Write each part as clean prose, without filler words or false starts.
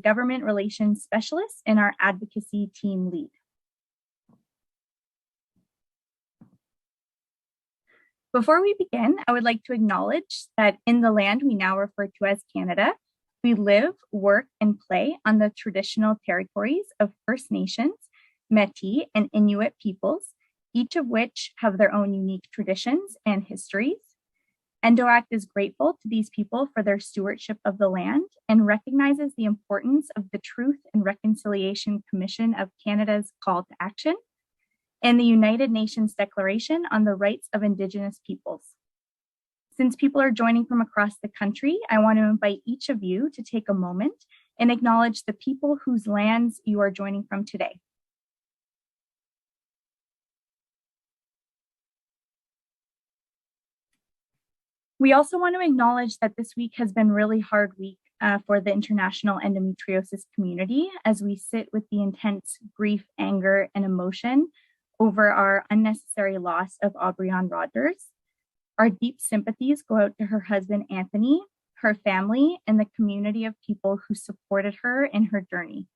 Government Relations Specialist and our Advocacy Team Lead. Before we begin, I would like to acknowledge that in the land we now refer to as Canada, we live, work, and play on the traditional territories of First Nations, Métis, and Inuit peoples, each of which have their own unique traditions and histories. EndoAct is grateful to these people for their stewardship of the land and recognizes the importance of the Truth and Reconciliation Commission of Canada's call to action and the United Nations Declaration on the Rights of Indigenous Peoples. Since people are joining from across the country, I want to invite each of you to take a moment and acknowledge the people whose lands you are joining from today. We also want to acknowledge that this week has been a really hard week for the international endometriosis community as we sit with the intense grief, anger, and emotion over our unnecessary loss of Aubrianne Rogers. Our deep sympathies go out to her husband, Anthony, her family, and the community of people who supported her in her journey.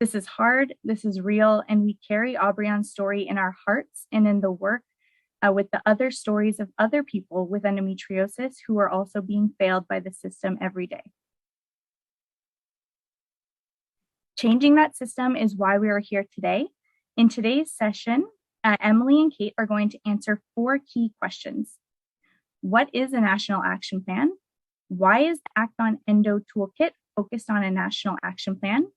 This is hard, this is real, and we carry Aubrianne's story in our hearts and in the work with the other stories of other people with endometriosis who are also being failed by the system every day. Changing that system is why we are here today. In today's session, Emily and Kate are going to answer 4 key questions. What is a national action plan? Why is the ACTONENDO Toolkit focused on a national action plan?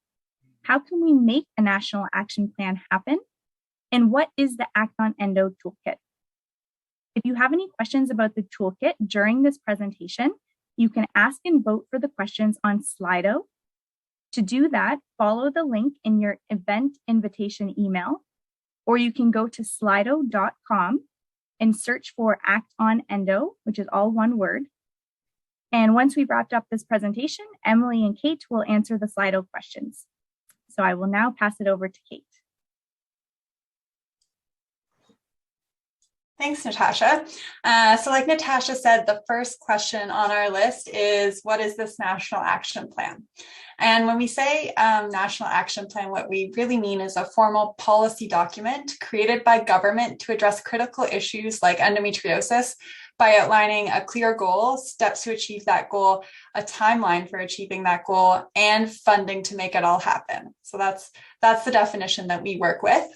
How can we make a national action plan happen? And what is the ACTONENDO Toolkit? If you have any questions about the toolkit during this presentation, you can ask and vote for the questions on Slido. To do that, follow the link in your event invitation email, or you can go to slido.com and search for ACTONENDO, which is all one word. And once we've wrapped up this presentation, Emily and Kate will answer the Slido questions. So I will now pass it over to Kate. Thanks, Natasha. So like Natasha said, the first question on our list is, what is this national action plan? And when we say national action plan, what we really mean is a formal policy document created by government to address critical issues like endometriosis by outlining a clear goal, steps to achieve that goal, a timeline for achieving that goal, and funding to make it all happen. So that's the definition that we work with.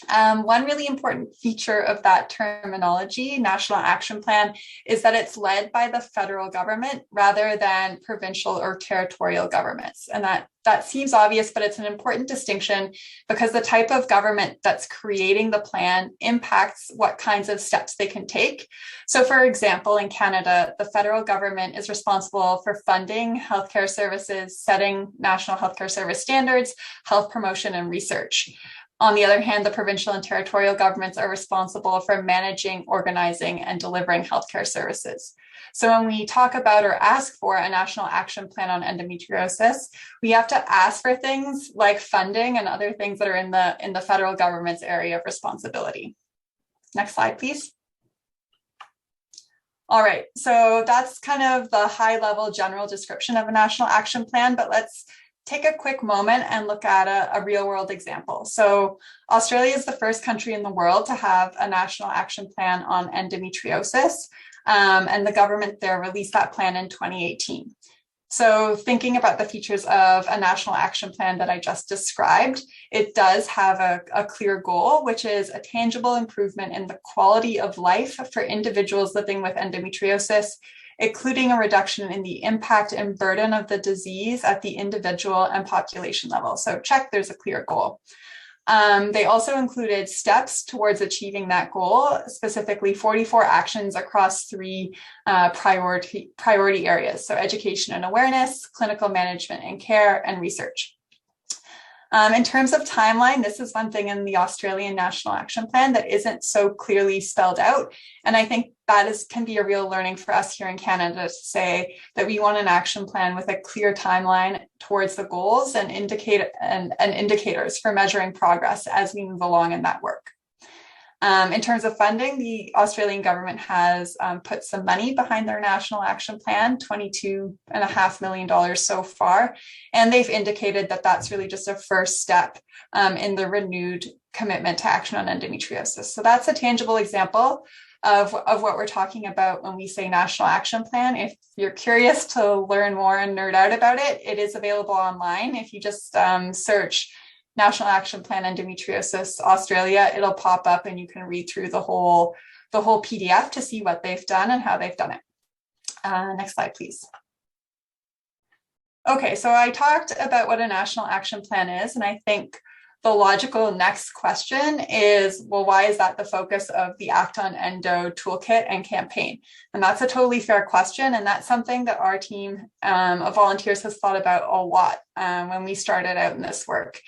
One really important feature of that terminology, National Action Plan, is that it's led by the federal government rather than provincial or territorial governments. And that seems obvious, but it's an important distinction because the type of government that's creating the plan impacts what kinds of steps they can take. So for example, in Canada, the federal government is responsible for funding healthcare services, setting national healthcare service standards, health promotion, and research. On the other hand, the provincial and territorial governments are responsible for managing, organizing, and delivering healthcare services. So when we talk about or ask for a national action plan on endometriosis, we have to ask for things like funding and other things that are in the federal government's area of responsibility. Next slide, please. All right, so that's kind of the high-level general description of a national action plan, but let's take a quick moment and look at a real-world example. So Australia is the first country in the world to have a national action plan on endometriosis, and the government there released that plan in 2018. So thinking about the features of a national action plan that I just described, it does have a clear goal, which is a tangible improvement in the quality of life for individuals living with endometriosis, including a reduction in the impact and burden of the disease at the individual and population level. So check, there's a clear goal. They also included steps towards achieving that goal, specifically 44 actions across 3 priority areas. So education and awareness, clinical management and care, and research. In terms of timeline, this is one thing in the Australian National Action Plan that isn't so clearly spelled out. And I think that can be a real learning for us here in Canada to say that we want an action plan with a clear timeline towards the goals and indicators for measuring progress as we move along in that work. In terms of funding, the Australian government has put some money behind their National Action Plan, $22.5 million so far. And they've indicated that that's really just a first step in the renewed commitment to action on endometriosis. So that's a tangible example of what we're talking about when we say National Action Plan. If you're curious to learn more and nerd out about it, it is available online. If you just search National Action Plan Endometriosis Australia, it'll pop up and you can read through the whole PDF to see what they've done and how they've done it. Next slide, please. Okay, so I talked about what a National Action Plan is, and I think the logical next question is, well, why is that the focus of the ACTONENDO Toolkit and campaign? And that's a totally fair question, and that's something that our team of volunteers has thought about a lot when we started out in this work.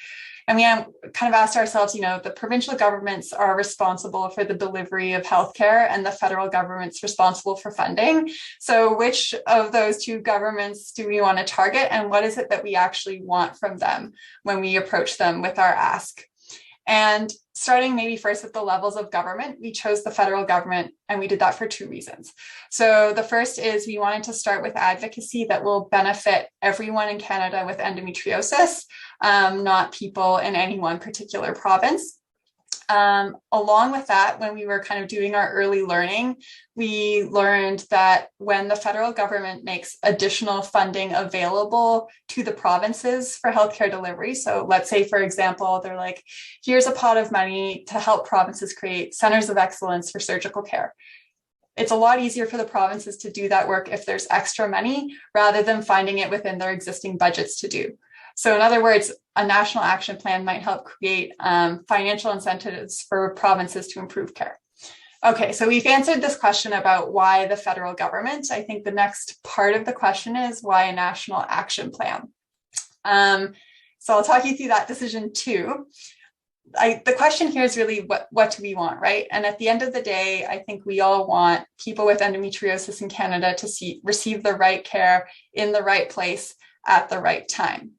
And we kind of asked ourselves, the provincial governments are responsible for the delivery of healthcare and the federal government's responsible for funding. So which of those two governments do we want to target, and what is it that we actually want from them when we approach them with our ask? And starting maybe first at the levels of government, we chose the federal government, and we did that for two reasons. So the first is we wanted to start with advocacy that will benefit everyone in Canada with endometriosis, not people in any one particular province. Along with that, when we were kind of doing our early learning, we learned that when the federal government makes additional funding available to the provinces for healthcare delivery, so let's say, for example, they're like, here's a pot of money to help provinces create centers of excellence for surgical care. It's a lot easier for the provinces to do that work if there's extra money rather than finding it within their existing budgets to do. So in other words, a national action plan might help create financial incentives for provinces to improve care. Okay, so we've answered this question about why the federal government. I think the next part of the question is why a national action plan. So I'll talk you through that decision too. The question here is really what do we want, right? And at the end of the day, I think we all want people with endometriosis in Canada to receive the right care in the right place at the right time.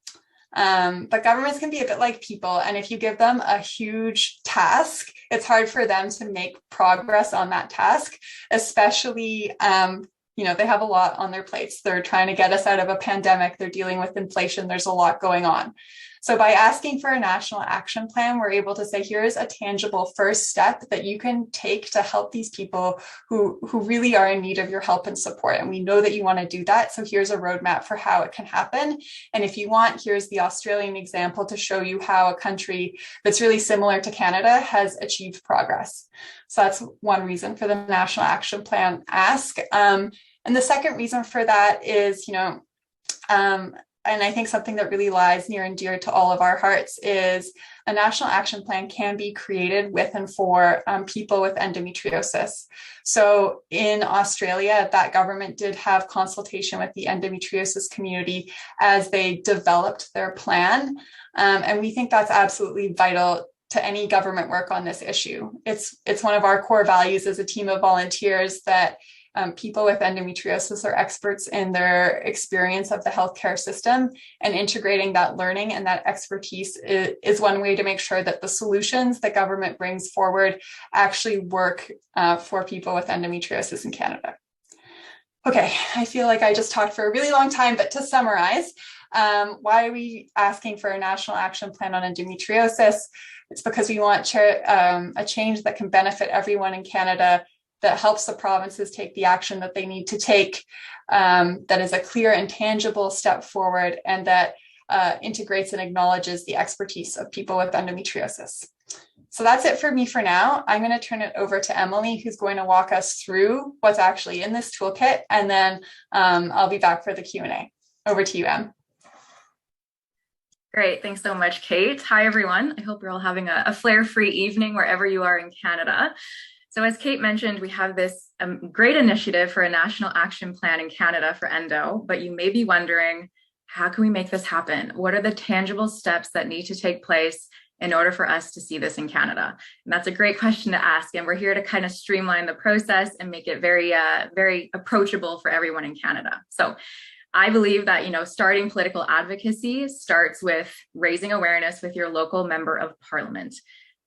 But governments can be a bit like people, and if you give them a huge task, it's hard for them to make progress on that task, especially they have a lot on their plates. They're trying to get us out of a pandemic. They're dealing with inflation. There's a lot going on. So by asking for a national action plan, we're able to say, here's a tangible first step that you can take to help these people who really are in need of your help and support. And we know that you want to do that. So here's a roadmap for how it can happen. And if you want, here's the Australian example to show you how a country that's really similar to Canada has achieved progress. So that's one reason for the national action plan ask. And the second reason for that is, and I think something that really lies near and dear to all of our hearts is a national action plan can be created with and for people with endometriosis. So in Australia, that government did have consultation with the endometriosis community as they developed their plan. And we think that's absolutely vital to any government work on this issue. It's one of our core values as a team of volunteers that people with endometriosis are experts in their experience of the healthcare system, and integrating that learning and that expertise is one way to make sure that the solutions that government brings forward actually work for people with endometriosis in Canada. Okay, I feel like I just talked for a really long time, but to summarize, why are we asking for a national action plan on endometriosis? It's because we want a change that can benefit everyone in Canada, that helps the provinces take the action that they need to take, that is a clear and tangible step forward, and that integrates and acknowledges the expertise of people with endometriosis. So that's it for me for now. I'm going to turn it over to Emily, who's going to walk us through what's actually in this toolkit, and then I'll be back for the Q&A. Over to you, Em. Great. Thanks so much, Kate. Hi, everyone. I hope you're all having a flare-free evening wherever you are in Canada. So as Kate mentioned, we have this great initiative for a national action plan in Canada for endo, but you may be wondering, how can we make this happen? What are the tangible steps that need to take place in order for us to see this in Canada? And that's a great question to ask. And we're here to kind of streamline the process and make it very, very approachable for everyone in Canada. So I believe that, starting political advocacy starts with raising awareness with your local member of parliament.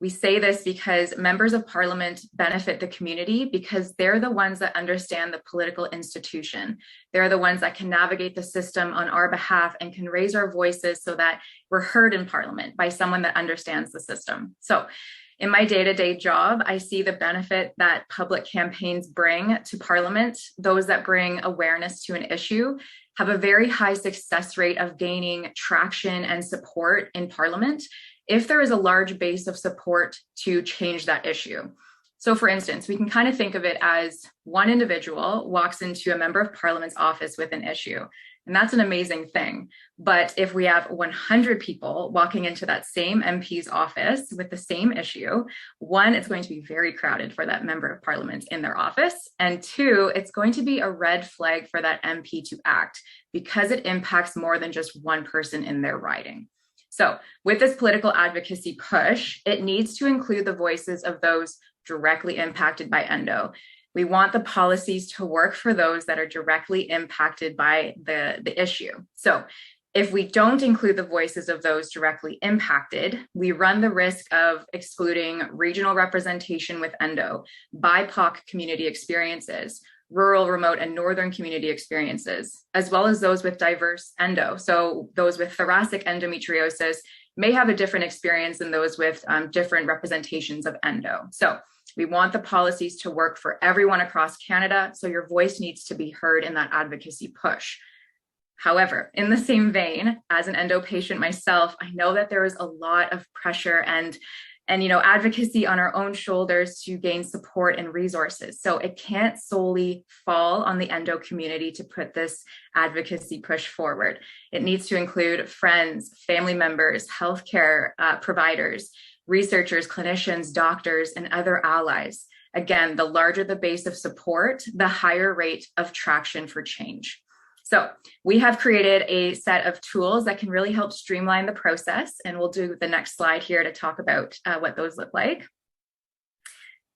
We say this because members of parliament benefit the community because they're the ones that understand the political institution. They're the ones that can navigate the system on our behalf and can raise our voices so that we're heard in parliament by someone that understands the system. So in my day-to-day job, I see the benefit that public campaigns bring to parliament. Those that bring awareness to an issue have a very high success rate of gaining traction and support in parliament if there is a large base of support to change that issue. So for instance, we can kind of think of it as one individual walks into a member of parliament's office with an issue, and that's an amazing thing. But if we have 100 people walking into that same MP's office with the same issue, one, it's going to be very crowded for that member of parliament in their office. And two, it's going to be a red flag for that MP to act because it impacts more than just one person in their riding. So with this political advocacy push, it needs to include the voices of those directly impacted by endo. We want the policies to work for those that are directly impacted by the issue. So if we don't include the voices of those directly impacted, we run the risk of excluding regional representation with endo, BIPOC community experiences, rural, remote, and northern community experiences, as well as those with diverse endo. So those with thoracic endometriosis may have a different experience than those with different representations of endo. So we want the policies to work for everyone across Canada, so your voice needs to be heard in that advocacy push. However, in the same vein, as an endo patient myself, I know that there is a lot of pressure and advocacy on our own shoulders to gain support and resources. So it can't solely fall on the endo community to put this advocacy push forward. It needs to include friends, family members, healthcare providers, researchers, clinicians, doctors, and other allies. Again, the larger the base of support, the higher rate of traction for change. So we have created a set of tools that can really help streamline the process, and we'll do the next slide here to talk about what those look like.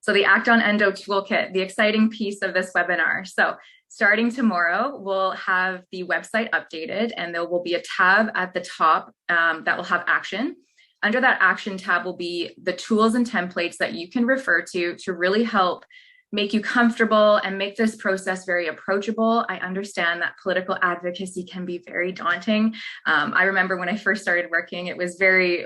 So the ACTONENDO Toolkit, the exciting piece of this webinar. So starting tomorrow, we'll have the website updated, and there will be a tab at the top that will have action. Under that action tab will be the tools and templates that you can refer to really help make you comfortable and make this process very approachable. I understand that political advocacy can be very daunting. I remember when I first started working, it was very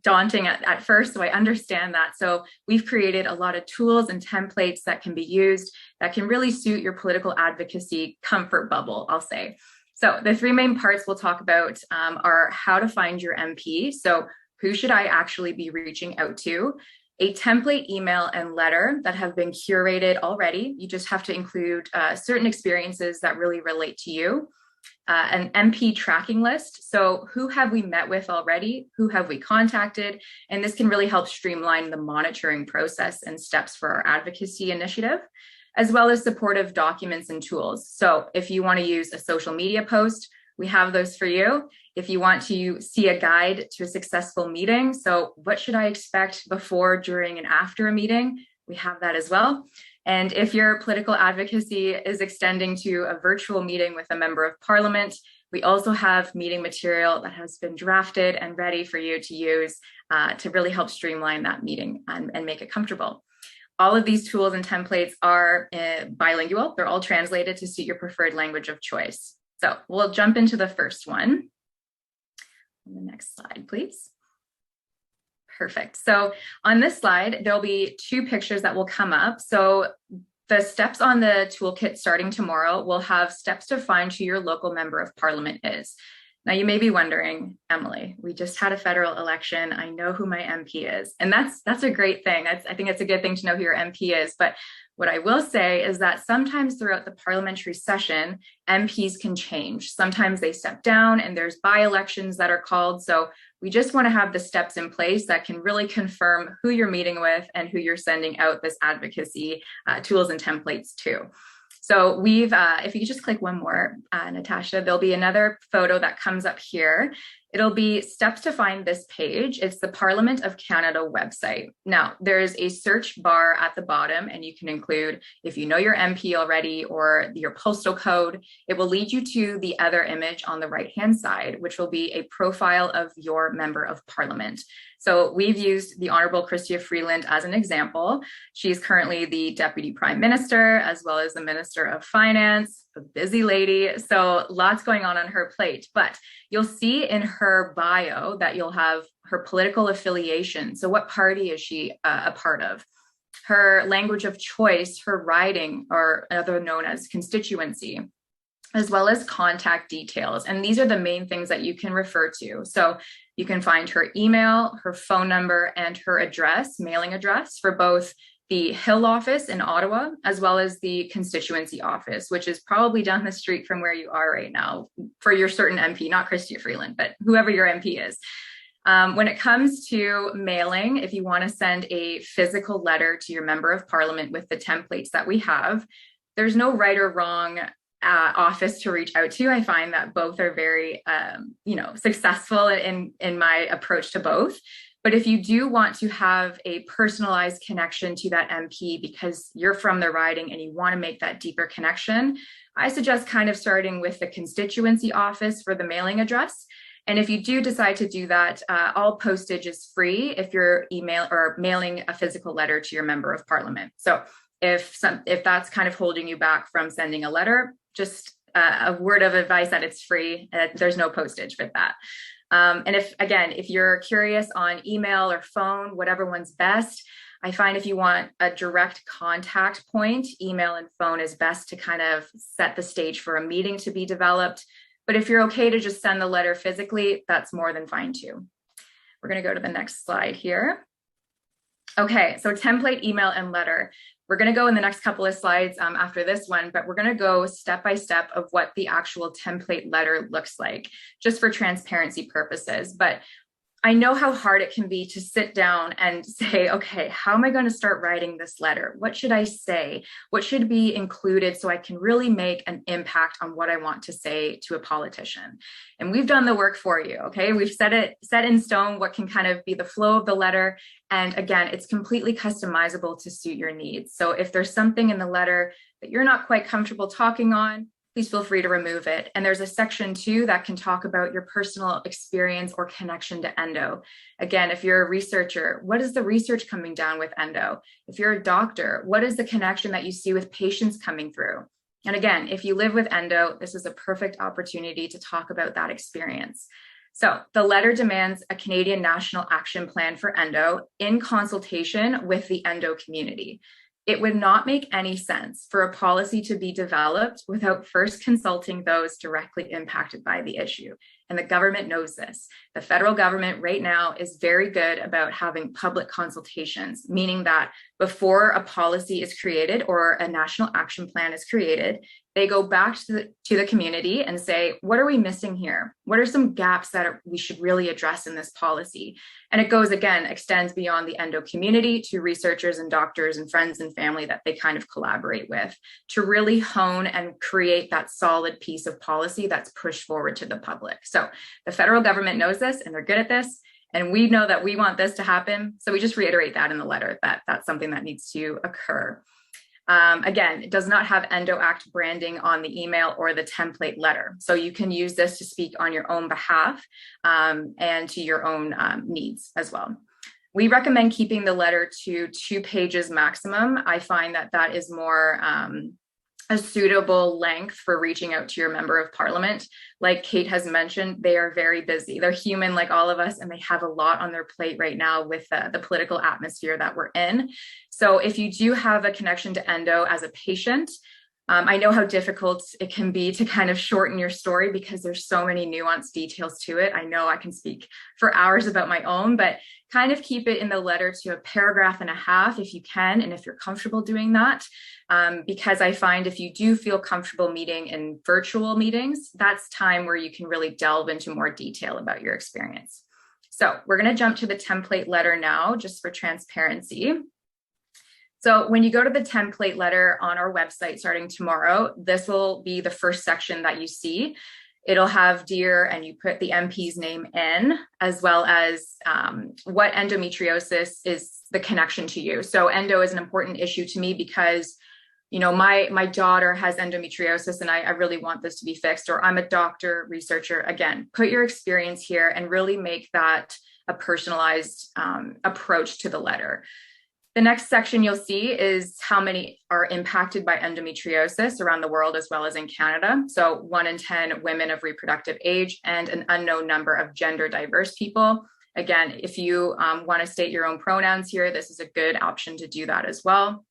daunting at first, so I understand that. So we've created a lot of tools and templates that can be used that can really suit your political advocacy comfort bubble, I'll say. So the three main parts we'll talk about are how to find your MP. So who should I actually be reaching out to? A template email and letter that have been curated already. You just have to include certain experiences that really relate to you. An MP tracking list. So who have we met with already? Who have we contacted? And this can really help streamline the monitoring process and steps for our advocacy initiative, as well as supportive documents and tools. So if you want to use a social media post, we have those for you. If you want to see a guide to a successful meeting, so what should I expect before, during, and after a meeting? We have that as well. And if your political advocacy is extending to a virtual meeting with a member of parliament, we also have meeting material that has been drafted and ready for you to use to really help streamline that meeting and make it comfortable. All of these tools and templates are bilingual. They're all translated to suit your preferred language of choice. So we'll jump into the first one. On the next slide, please. Perfect. So on this slide, there'll be two pictures that will come up. So the steps on the toolkit starting tomorrow will have steps to find who your local member of parliament is. Now you may be wondering, Emily, we just had a federal election. I know who my MP is. And that's a great thing. I think it's a good thing to know who your MP is. But what I will say is that sometimes throughout the parliamentary session, MPs can change. Sometimes they step down and there's by-elections that are called. So we just want to have the steps in place that can really confirm who you're meeting with and who you're sending out this advocacy tools and templates to. So we've, if you just click one more, Natasha, there'll be another photo that comes up here. It'll be steps to find this page. It's the Parliament of Canada website. Now, there's a search bar at the bottom, and you can include, if you know your MP already or your postal code, it will lead you to the other image on the right-hand side, which will be a profile of your member of Parliament. So we've used the Honorable Chrystia Freeland as an example. She's currently the Deputy Prime Minister, as well as the Minister of Finance, a busy lady. So lots going on her plate, but you'll see in her bio that you'll have her political affiliation. So what party is she a part of? Her language of choice, her riding, or other known as constituency, as well as contact details. And these are the main things that you can refer to. So you can find her email, her phone number, and her address, mailing address for both the Hill office in Ottawa, as well as the constituency office, which is probably down the street from where you are right now for your certain MP, not Chrystia Freeland, but whoever your MP is. When it comes to mailing, if you want to send a physical letter to your member of Parliament with the templates that we have, there's no right or wrong office to reach out to. I find that both are very, successful in my approach to both. But if you do want to have a personalized connection to that MP because you're from the riding and you want to make that deeper connection, I suggest kind of starting with the constituency office for the mailing address. And if you do decide to do that, all postage is free if you're mailing a physical letter to your member of Parliament. So if that's kind of holding you back from sending a letter, just a word of advice that it's free. There's no postage with that. And if you're curious on email or phone, whatever one's best, I find if you want a direct contact point, email and phone is best to kind of set the stage for a meeting to be developed. But if you're okay to just send the letter physically, that's more than fine too. We're going to go to the next slide here. Okay, so template, email, and letter. We're going to go in the next couple of slides after this one, but we're going to go step by step of what the actual template letter looks like, just for transparency purposes. But I know how hard it can be to sit down and say, okay, how am I going to start writing this letter? What should I say? What should be included so I can really make an impact on what I want to say to a politician? And we've done the work for you, okay? We've set in stone what can kind of be the flow of the letter. And again, it's completely customizable to suit your needs. So if there's something in the letter that you're not quite comfortable talking on, please feel free to remove it. And there's a section too that can talk about your personal experience or connection to endo. Again, if you're a researcher, what is the research coming down with endo? If you're a doctor, what is the connection that you see with patients coming through? And again, if you live with endo, this is a perfect opportunity to talk about that experience. So the letter demands a Canadian National Action Plan for endo in consultation with the endo community. It would not make any sense for a policy to be developed without first consulting those directly impacted by the issue. And the government knows this. The federal government right now is very good about having public consultations, meaning that before a policy is created or a national action plan is created, they go back to the community and say, what are we missing here? What are some gaps that we should really address in this policy? And it goes, again, extends beyond the endo community to researchers and doctors and friends and family that they kind of collaborate with to really hone and create that solid piece of policy that's pushed forward to the public. So the federal government knows this and they're good at this. And we know that we want this to happen. So we just reiterate that in the letter, that that's something that needs to occur. Again, it does not have EndoAct branding on the email or the template letter. So you can use this to speak on your own behalf and to your own needs as well. We recommend keeping the letter to 2 pages maximum. I find that that is more a suitable length for reaching out to your member of parliament. Like Kate has mentioned, they are very busy. They're human like all of us, and they have a lot on their plate right now with the political atmosphere that we're in. So if you do have a connection to endo as a patient, I know how difficult it can be to kind of shorten your story because there's so many nuanced details to it. I know I can speak for hours about my own, but kind of keep it in the letter to a paragraph and a half if you can, and if you're comfortable doing that. Because I find if you do feel comfortable meeting in virtual meetings, that's time where you can really delve into more detail about your experience. So we're going to jump to the template letter now, just for transparency. So when you go to the template letter on our website starting tomorrow, this will be the first section that you see. It'll have dear, and you put the MP's name in, as well as what endometriosis is the connection to you. So endo is an important issue to me because, you know, my daughter has endometriosis and I really want this to be fixed, or I'm a doctor, researcher. Again, put your experience here and really make that a personalized approach to the letter. The next section you'll see is how many are impacted by endometriosis around the world as well as in Canada. So 1 in 10 women of reproductive age and an unknown number of gender diverse people. Again, if you want to state your own pronouns here, this is a good option to do that as well.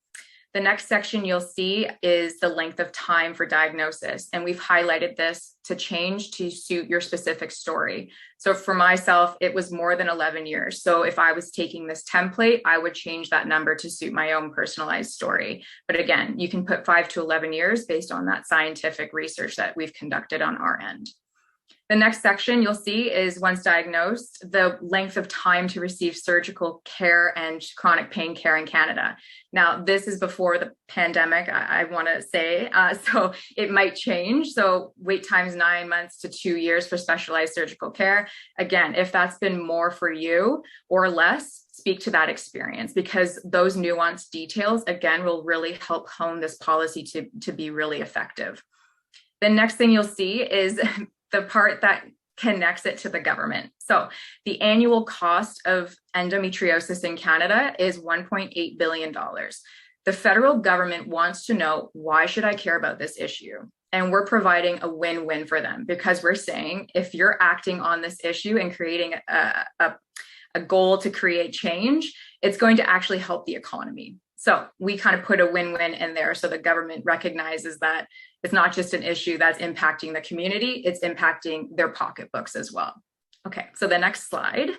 The next section you'll see is the length of time for diagnosis. And we've highlighted this to change to suit your specific story. So for myself, it was more than 11 years. So if I was taking this template, I would change that number to suit my own personalized story. But again, you can put 5 to 11 years based on that scientific research that we've conducted on our end. The next section you'll see is, once diagnosed, the length of time to receive surgical care and chronic pain care in Canada. Now, this is before the pandemic, I want to say, so it might change. So wait times 9 months to 2 years for specialized surgical care. Again, if that's been more for you or less, speak to that experience, because those nuanced details, again, will really help hone this policy to be really effective. The next thing you'll see is the part that connects it to the government. So the annual cost of endometriosis in Canada is $1.8 billion. The federal government wants to know, why should I care about this issue? And we're providing a win-win for them, because we're saying, if you're acting on this issue and creating a goal to create change, it's going to actually help the economy. So we kind of put a win-win in there, so the government recognizes that it's not just an issue that's impacting the community, it's impacting their pocketbooks as well. Okay, so the next slide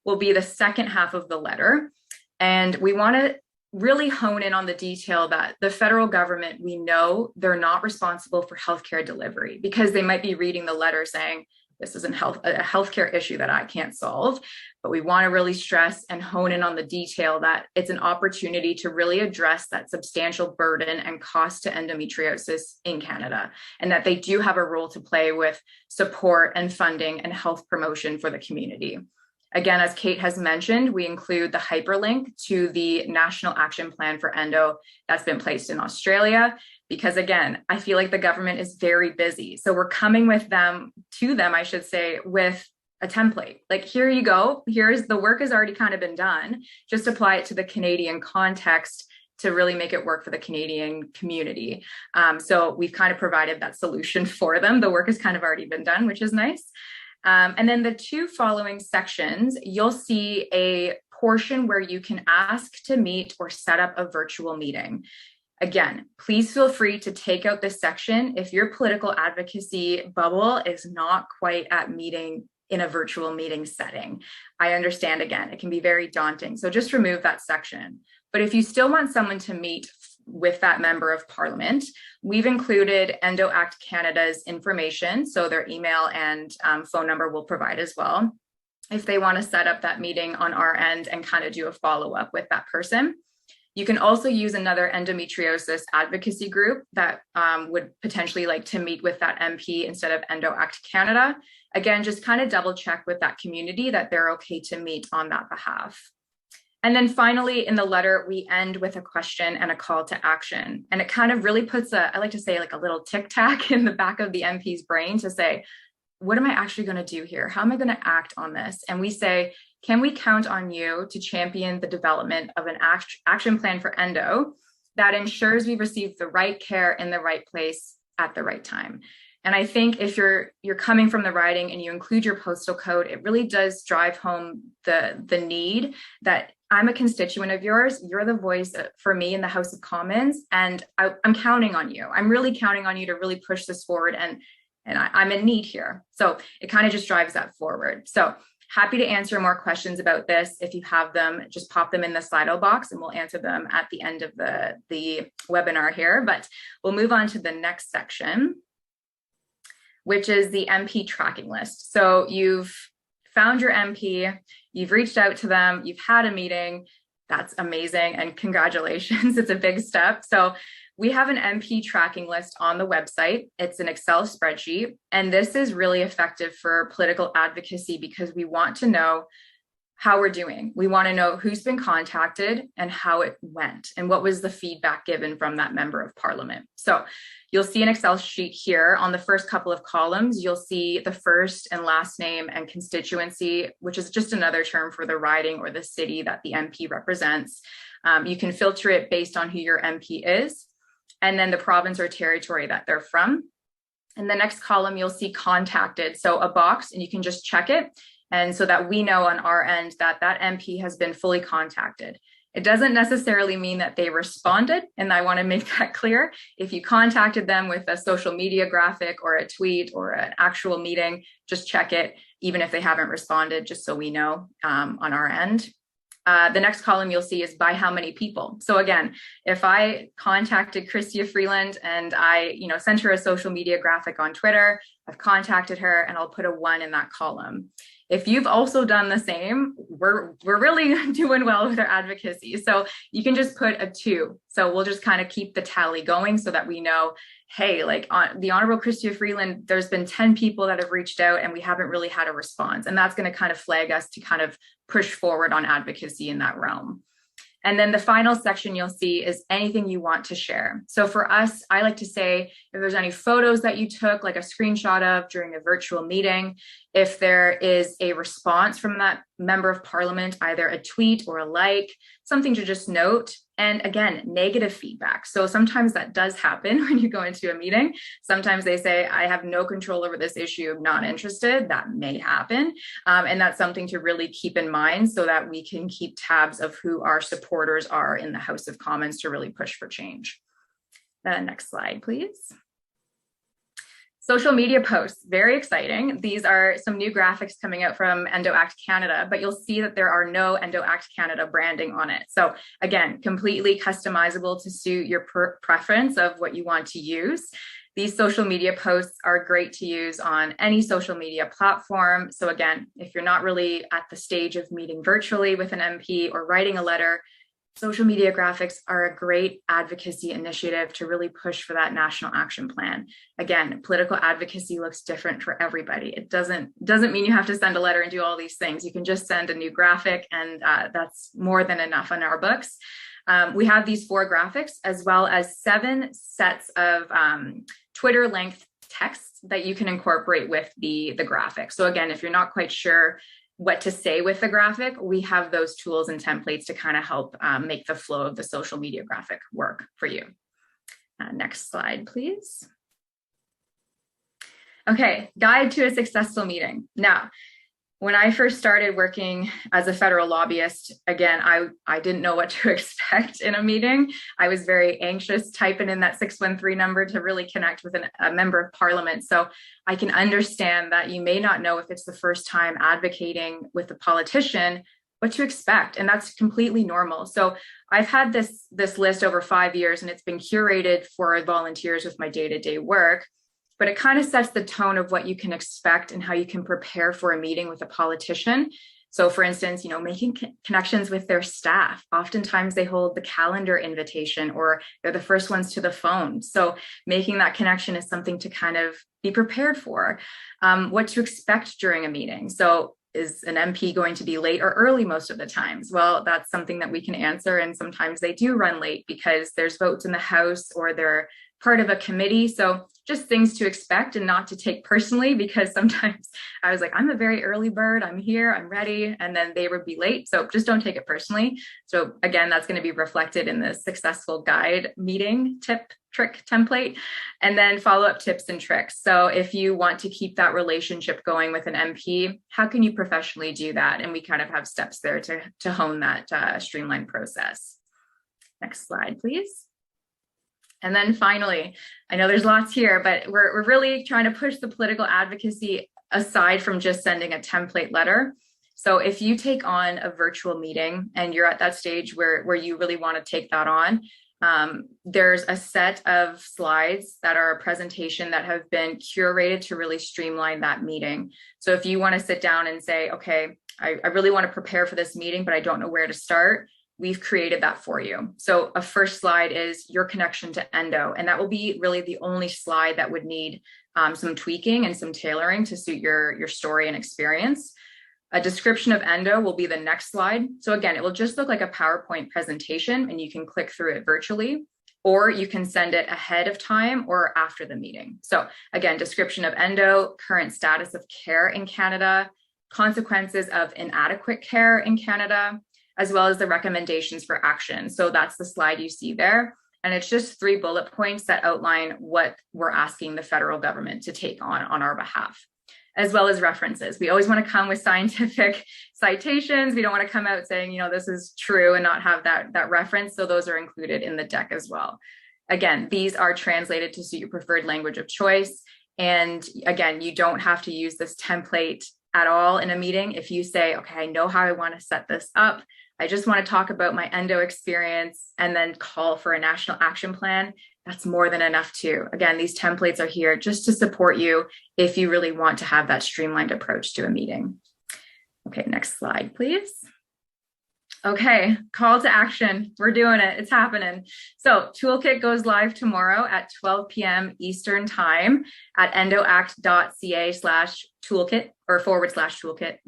will be the second half of the letter. And we want to really hone in on the detail that the federal government, we know they're not responsible for healthcare delivery, because they might be reading the letter saying, this is a healthcare issue that I can't solve. But we want to really stress and hone in on the detail that it's an opportunity to really address that substantial burden and cost to endometriosis in Canada, and that they do have a role to play with support and funding and health promotion for the community. Again, as Kate has mentioned, we include the hyperlink to the National Action Plan for Endo that's been placed in Australia, because again, I feel like the government is very busy. So we're coming with them, I should say, with a template. Like, here you go. Here's the work has already kind of been done. Just apply it to the Canadian context to really make it work for the Canadian community. So we've kind of provided that solution for them. The work has kind of already been done, which is nice. And then the 2 following sections, you'll see a portion where you can ask to meet or set up a virtual meeting. Again, please feel free to take out this section if your political advocacy bubble is not quite at meeting in a virtual meeting setting. I understand, again, it can be very daunting. So just remove that section. But if you still want someone to meet with that member of parliament, we've included EndoAct Canada's information. So their email and phone number we'll provide as well, if they want to set up that meeting on our end and kind of do a follow-up with that person. You can also use another endometriosis advocacy group that would potentially like to meet with that MP instead of EndoAct Canada. Again, just kind of double check with that community that they're okay to meet on that behalf. And then finally, in the letter, we end with a question and a call to action. And it kind of really puts I like to say, like a little tic tac in the back of the MP's brain to say, what am I actually going to do here? How am I going to act on this? And we say, can we count on you to champion the development of an action plan for endo that ensures we receive the right care in the right place at the right time? And I think if you're coming from the riding and you include your postal code, it really does drive home the need that I'm a constituent of yours. You're the voice for me in the House of Commons, and I'm counting on you. I'm really counting on you to really push this forward, and I'm in need here. So it kind of just drives that forward. So happy to answer more questions about this. If you have them, just pop them in the Slido box and we'll answer them at the end of the webinar here. But we'll move on to the next section, which is the MP tracking list. So you've found your MP, you've reached out to them, you've had a meeting. That's amazing, and congratulations, it's a big step. So we have an MP tracking list on the website. It's an Excel spreadsheet, and this is really effective for political advocacy because we want to know how we're doing. We want to know who's been contacted and how it went and what was the feedback given from that member of parliament. So you'll see an Excel sheet here. On the first couple of columns, you'll see the first and last name and constituency, which is just another term for the riding or the city that the MP represents. You can filter it based on who your MP is, and then the province or territory that they're from. In the next column, you'll see contacted. So a box, and you can just check it. And so that we know on our end that that MP has been fully contacted. It doesn't necessarily mean that they responded, and I want to make that clear. If you contacted them with a social media graphic or a tweet or an actual meeting, just check it, even if they haven't responded, just so we know on our end. The next column you'll see is by how many people. So again, if I contacted Chrystia Freeland and I sent her a social media graphic on Twitter, I've contacted her and I'll put a 1 in that column. If you've also done the same, we're really doing well with our advocacy. So you can just put a 2. So we'll just kind of keep the tally going so that we know, hey, like on the Honorable Chrystia Freeland, there's been 10 people that have reached out and we haven't really had a response. And that's going to kind of flag us to kind of push forward on advocacy in that realm. And then the final section you'll see is anything you want to share. So for us, I like to say if there's any photos that you took, like a screenshot of during a virtual meeting, if there is a response from that member of parliament, either a tweet or a like, something to just note. And again, negative feedback. So sometimes that does happen when you go into a meeting. Sometimes they say, I have no control over this issue, I'm not interested. That may happen. And that's something to really keep in mind so that we can keep tabs of who our supporters are in the House of Commons to really push for change. Next slide, please. Social media posts, very exciting. These are some new graphics coming out from EndoAct Canada, but you'll see that there are no EndoAct Canada branding on it. So again, completely customizable to suit your preference of what you want to use. These social media posts are great to use on any social media platform. So again, if you're not really at the stage of meeting virtually with an MP or writing a letter, social media graphics are a great advocacy initiative to really push for that national action plan. Again, political advocacy looks different for everybody. It doesn't mean you have to send a letter and do all these things. You can just send a new graphic, and that's more than enough on our books. We have these 4 graphics, as well as 7 sets of Twitter length texts that you can incorporate with the graphic. So again, if you're not quite sure what to say with the graphic, we have those tools and templates to kind of help make the flow of the social media graphic work for you. Next slide, please. Okay, guide to a successful meeting. Now, when I first started working as a federal lobbyist, again, I didn't know what to expect in a meeting. I was very anxious typing in that 613 number to really connect with a member of parliament. So I can understand that you may not know if it's the first time advocating with a politician, what to expect. And that's completely normal. So I've had this list over 5 years, and it's been curated for volunteers with my day-to-day work. But it kind of sets the tone of what you can expect and how you can prepare for a meeting with a politician. So for instance, making connections with their staff. Oftentimes they hold the calendar invitation, or they're the first ones to the phone. So making that connection is something to kind of be prepared for. What to expect during a meeting. So is an MP going to be late or early most of the times? Well, that's something that we can answer. And sometimes they do run late because there's votes in the House or they're part of a committee. So just things to expect and not to take personally, because sometimes I was like, I'm a very early bird, I'm here, I'm ready, and then they would be late. So just don't take it personally. So again, that's going to be reflected in the successful guide meeting trick template, and then follow-up tips and tricks. So if you want to keep that relationship going with an MP, how can you professionally do that? And we kind of have steps there to hone that streamlined process. Next slide, please. And then finally, I know there's lots here, but we're really trying to push the political advocacy aside from just sending a template letter. So if you take on a virtual meeting and you're at that stage where you really want to take that on, there's a set of slides that are a presentation that have been curated to really streamline that meeting. So if you want to sit down and say, okay, I really want to prepare for this meeting, but I don't know where to start, we've created that for you. So a first slide is your connection to endo, and that will be really the only slide that would need some tweaking and some tailoring to suit your story and experience. A description of endo will be the next slide. So again, it will just look like a PowerPoint presentation, and you can click through it virtually, or you can send it ahead of time or after the meeting. So again, description of endo, current status of care in Canada, consequences of inadequate care in Canada, as well as the recommendations for action. So that's the slide you see there. And it's just 3 bullet points that outline what we're asking the federal government to take on our behalf, as well as references. We always want to come with scientific citations. We don't want to come out saying, you know, this is true and not have that reference. So those are included in the deck as well. Again, these are translated to suit your preferred language of choice. And again, you don't have to use this template at all in a meeting. If you say, okay, I know how I want to set this up, I just want to talk about my endo experience and then call for a national action plan, that's more than enough too. Again, these templates are here just to support you if you really want to have that streamlined approach to a meeting. Okay, next slide, please. Okay, call to action. We're doing it. It's happening. So Toolkit goes live tomorrow at 12 p.m. Eastern time at endoact.ca/toolkit or /toolkit/.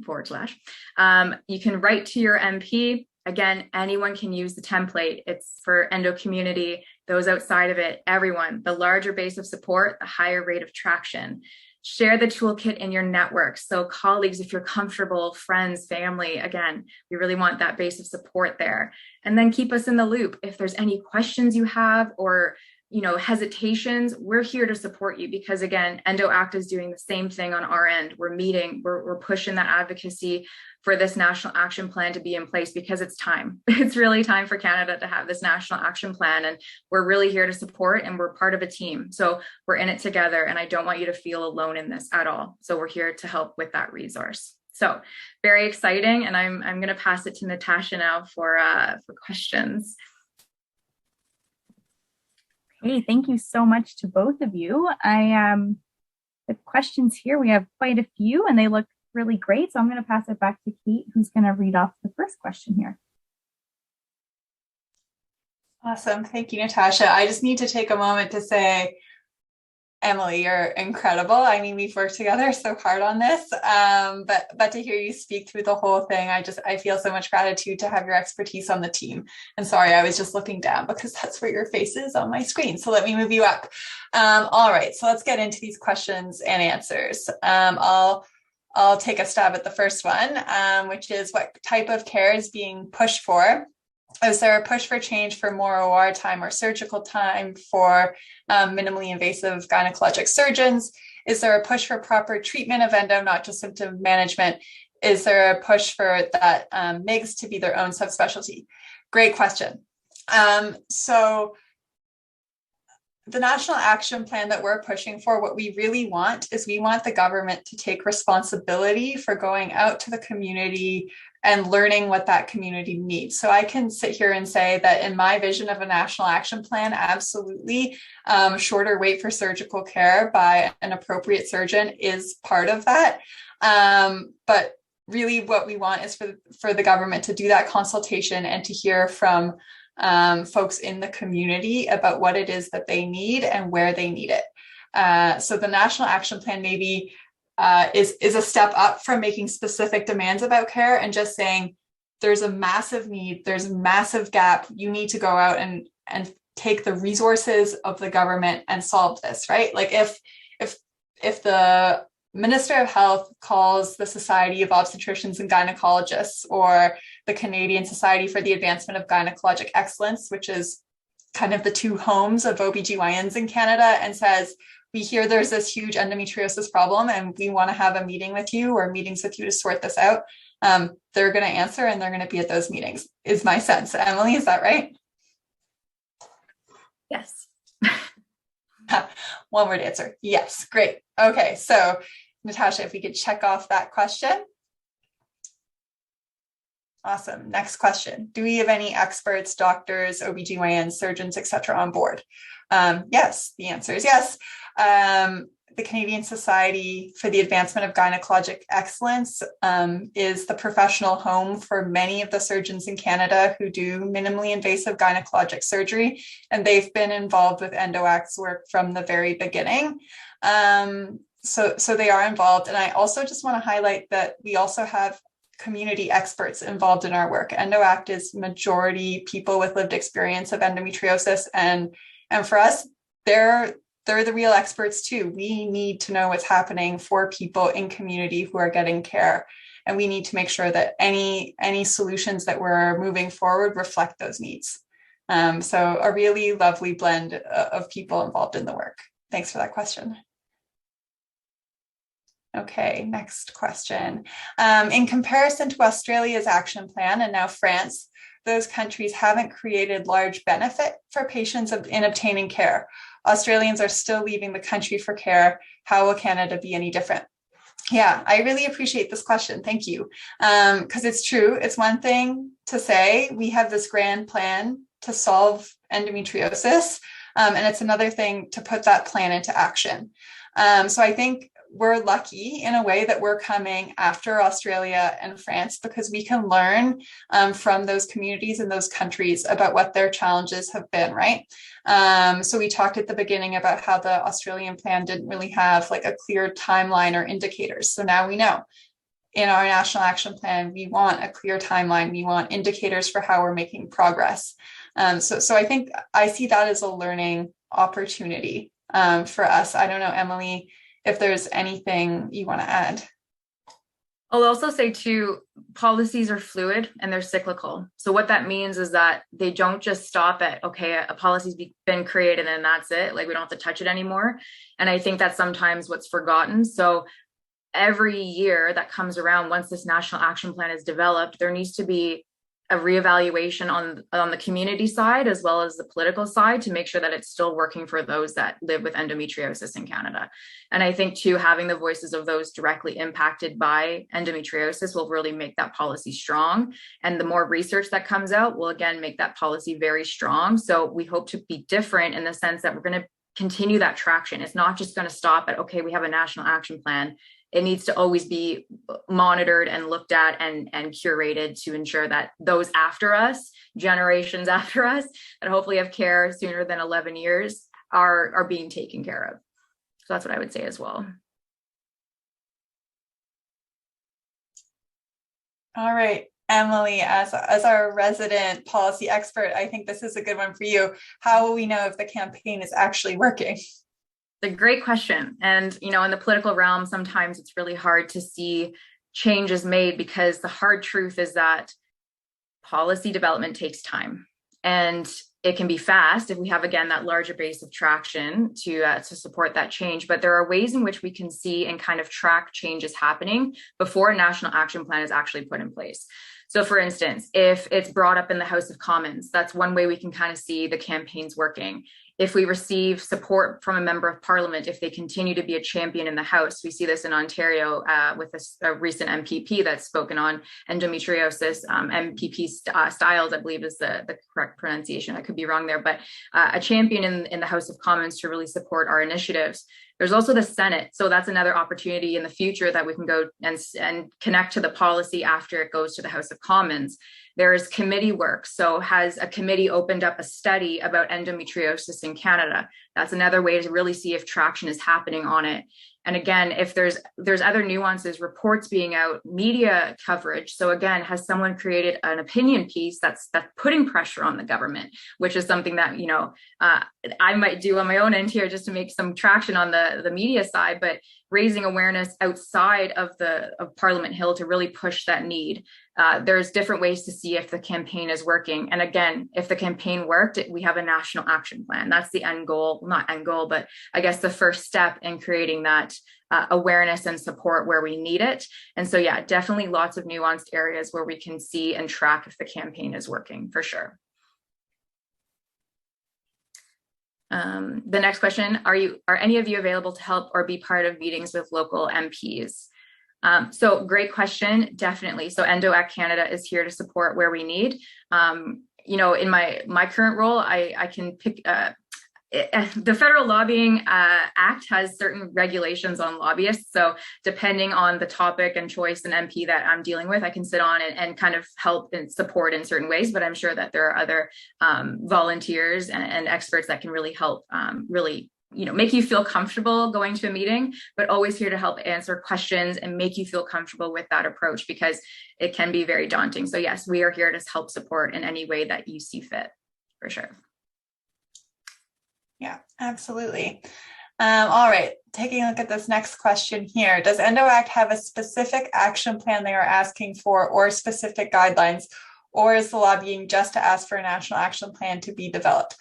You can write to your MP. Again, anyone can use the template. It's for endo community, those outside of it, everyone. The larger base of support, the higher rate of traction. Share the toolkit in your network. So colleagues, if you're comfortable, friends, family, again, we really want that base of support there. And then keep us in the loop. If there's any questions you have or hesitations, we're here to support you because again, EndoAct is doing the same thing on our end. We're meeting, we're pushing that advocacy for this national action plan to be in place because it's time. It's really time for Canada to have this national action plan, and we're really here to support, and we're part of a team. So we're in it together, and I don't want you to feel alone in this at all. So we're here to help with that resource. So very exciting, and I'm going to pass it to Natasha now for questions. Hey, thank you so much to both of you. The questions here, we have quite a few and they look really great. So I'm going to pass it back to Kate, who's going to read off the first question here. Awesome. Thank you, Natasha. I just need to take a moment to say, Emily, you're incredible. I mean, we've worked together so hard on this, but to hear you speak through the whole thing, I feel so much gratitude to have your expertise on the team. And sorry, I was just looking down because that's where your face is on my screen. So let me move you up. All right, so let's get into these questions and answers. I'll take a stab at the first one, which is what type of care is being pushed for? Is there a push for change for more OR time or surgical time for minimally invasive gynecologic surgeons? Is there a push for proper treatment of endo, not just symptom management? Is there a push for that MIGS to be their own subspecialty? Great question. So the national action plan that we're pushing for, what we really want is we want the government to take responsibility for going out to the community and learning what that community needs. So I can sit here and say that in my vision of a national action plan, absolutely, shorter wait for surgical care by an appropriate surgeon is part of that. But really what we want is for the government to do that consultation and to hear from folks in the community about what it is that they need and where they need it. So the national action plan maybe is a step up from making specific demands about care and just saying there's a massive need, there's a massive gap, you need to go out and take the resources of the government and solve this, right? Like if the Minister of Health calls the Society of Obstetricians and Gynecologists or the Canadian Society for the Advancement of Gynecologic Excellence, which is kind of the two homes of OBGYNs in Canada, and says, we hear there's this huge endometriosis problem and we want to have a meeting with you or meetings with you to sort this out, they're going to answer and they're going to be at those meetings, is my sense. Emily, is that right? Yes. One word answer. Yes. Great. Okay. So Natasha, if we could check off that question. Awesome. Next question. Do we have any experts, doctors, OBGYNs, surgeons, etc. on board? Yes. The answer is yes. the Canadian Society for the Advancement of Gynecologic Excellence is the professional home for many of the surgeons in Canada who do minimally invasive gynecologic surgery, and they've been involved with EndoAct's work from the very beginning. So they are involved. And I also just want to highlight that we also have community experts involved in our work. EndoAct is majority people with lived experience of endometriosis, and for us, they're the real experts too. We need to know what's happening for people in community who are getting care, and we need to make sure that any solutions that we're moving forward reflect those needs. So a really lovely blend of people involved in the work. Thanks for that question. Okay, next question. In comparison to Australia's action plan and now France, those countries haven't created large benefit for patients in obtaining care. Australians are still leaving the country for care. How will Canada be any different? Yeah, I really appreciate this question. Thank you. Because it's true. It's one thing to say we have this grand plan to solve endometriosis, and it's another thing to put that plan into action. So I think we're lucky in a way that we're coming after Australia and France, because we can learn from those communities and those countries about what their challenges have been, right? So we talked at the beginning about how the Australian plan didn't really have like a clear timeline or indicators. So now we know in our national action plan, we want a clear timeline. We want indicators for how we're making progress. So I think I see that as a learning opportunity for us. I don't know, Emily, if there's anything you want to add. I'll also say too, policies are fluid and they're cyclical. So what that means is that they don't just stop at, okay, a policy's been created and that's it. Like we don't have to touch it anymore. And I think that's sometimes what's forgotten. So every year that comes around, once this national action plan is developed, there needs to be a reevaluation on the community side as well as the political side to make sure that it's still working for those that live with endometriosis in Canada. And I think too, having the voices of those directly impacted by endometriosis will really make that policy strong. And the more research that comes out will again make that policy very strong. So we hope to be different in the sense that we're going to continue that traction. It's not just going to stop at, okay, we have a national action plan. It needs to always be monitored and looked at and curated to ensure that those after us, generations after us, that hopefully have care sooner than 11 years are being taken care of. So that's what I would say as well. All right, Emily, as our resident policy expert, I think this is a good one for you. How will we know if the campaign is actually working? It's a great question. And, you know, in the political realm, sometimes it's really hard to see changes made because the hard truth is that policy development takes time and it can be fast if we have, again, that larger base of traction to support that change. But there are ways in which we can see and kind of track changes happening before a national action plan is actually put in place. So for instance, if it's brought up in the House of Commons, that's one way we can kind of see the campaigns working. If we receive support from a member of parliament, if they continue to be a champion in the House, we see this in Ontario with a recent MPP that's spoken on endometriosis. MPP Styles, I believe is the correct pronunciation. I could be wrong there, but a champion in the House of Commons to really support our initiatives. There's also the Senate. So that's another opportunity in the future that we can go and connect to the policy after it goes to the House of Commons. There's committee work. So has a committee opened up a study about endometriosis in Canada? That's another way to really see if traction is happening on it. And again, if there's other nuances, reports being out, media coverage. So again, has someone created an opinion piece that's putting pressure on the government, which is something that, you know, I might do on my own end here just to make some traction on the media side, but raising awareness outside of Parliament Hill to really push that need. There's different ways to see if the campaign is working. And again, if the campaign worked, we have a national action plan. That's the end goal, not end goal, but I guess the first step in creating that awareness and support where we need it. And so, yeah, definitely lots of nuanced areas where we can see and track if the campaign is working for sure. The next question, are any of you available to help or be part of meetings with local MPs? So great question, definitely. So EndoAct Canada is here to support where we need. You know, in my current role, I can pick, the Federal Lobbying Act has certain regulations on lobbyists. So depending on the topic and choice and MP that I'm dealing with, I can sit on and kind of help and support in certain ways. But I'm sure that there are other volunteers and experts that can really help really make you feel comfortable going to a meeting, but always here to help answer questions and make you feel comfortable with that approach, because it can be very daunting. So yes, we are here to help support in any way that you see fit, for sure. Yeah, absolutely. All right, taking a look at this next question here. Does EndoAct have a specific action plan they are asking for, or specific guidelines, or is the lobbying just to ask for a national action plan to be developed?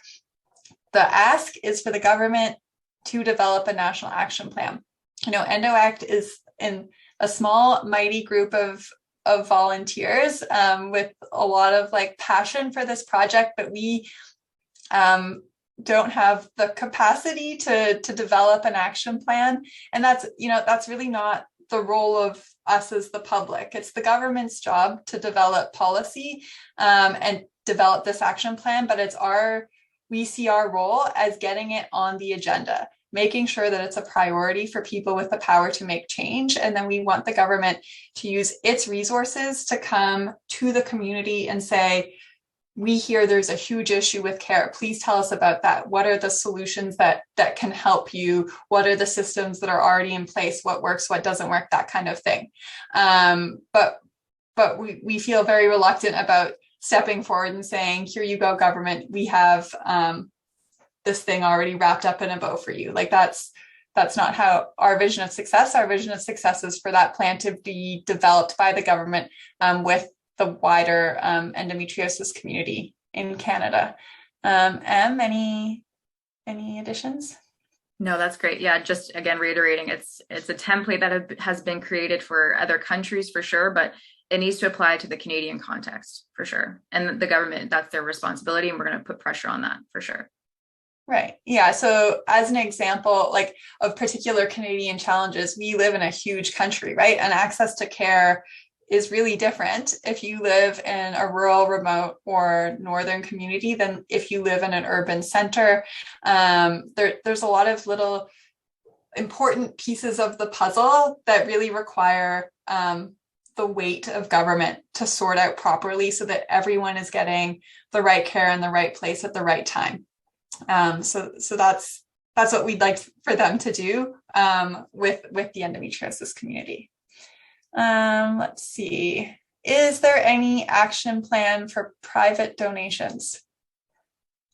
The ask is for the government to develop a national action plan. EndoAct is in a small, mighty group of volunteers with a lot of passion for this project, but we don't have the capacity to develop an action plan. And that's really not the role of us as the public. It's the government's job to develop policy and develop this action plan, but we see our role as getting it on the agenda, making sure that it's a priority for people with the power to make change. And then we want the government to use its resources to come to the community and say, we hear there's a huge issue with care. Please tell us about that. What are the solutions that can help you? What are the systems that are already in place? What works, what doesn't work, that kind of thing. But we feel very reluctant about stepping forward and saying, here you go, government, we have this thing already wrapped up in a bow for you. That's not how our vision of success. Our vision of success is for that plan to be developed by the government with the wider endometriosis community in Canada. Any additions? No, that's great. Yeah, just again reiterating, it's a template that has been created for other countries for sure, but it needs to apply to the Canadian context for sure. And the government, that's their responsibility, and we're going to put pressure on that for sure. Right. Yeah. So as an example, of particular Canadian challenges, we live in a huge country, right? And access to care is really different if you live in a rural, remote, or northern community than if you live in an urban center. There's a lot of little important pieces of the puzzle that really require the weight of government to sort out properly so that everyone is getting the right care in the right place at the right time. So that's what we'd like for them to do with the endometriosis community. Let's see. Is there any action plan for private donations?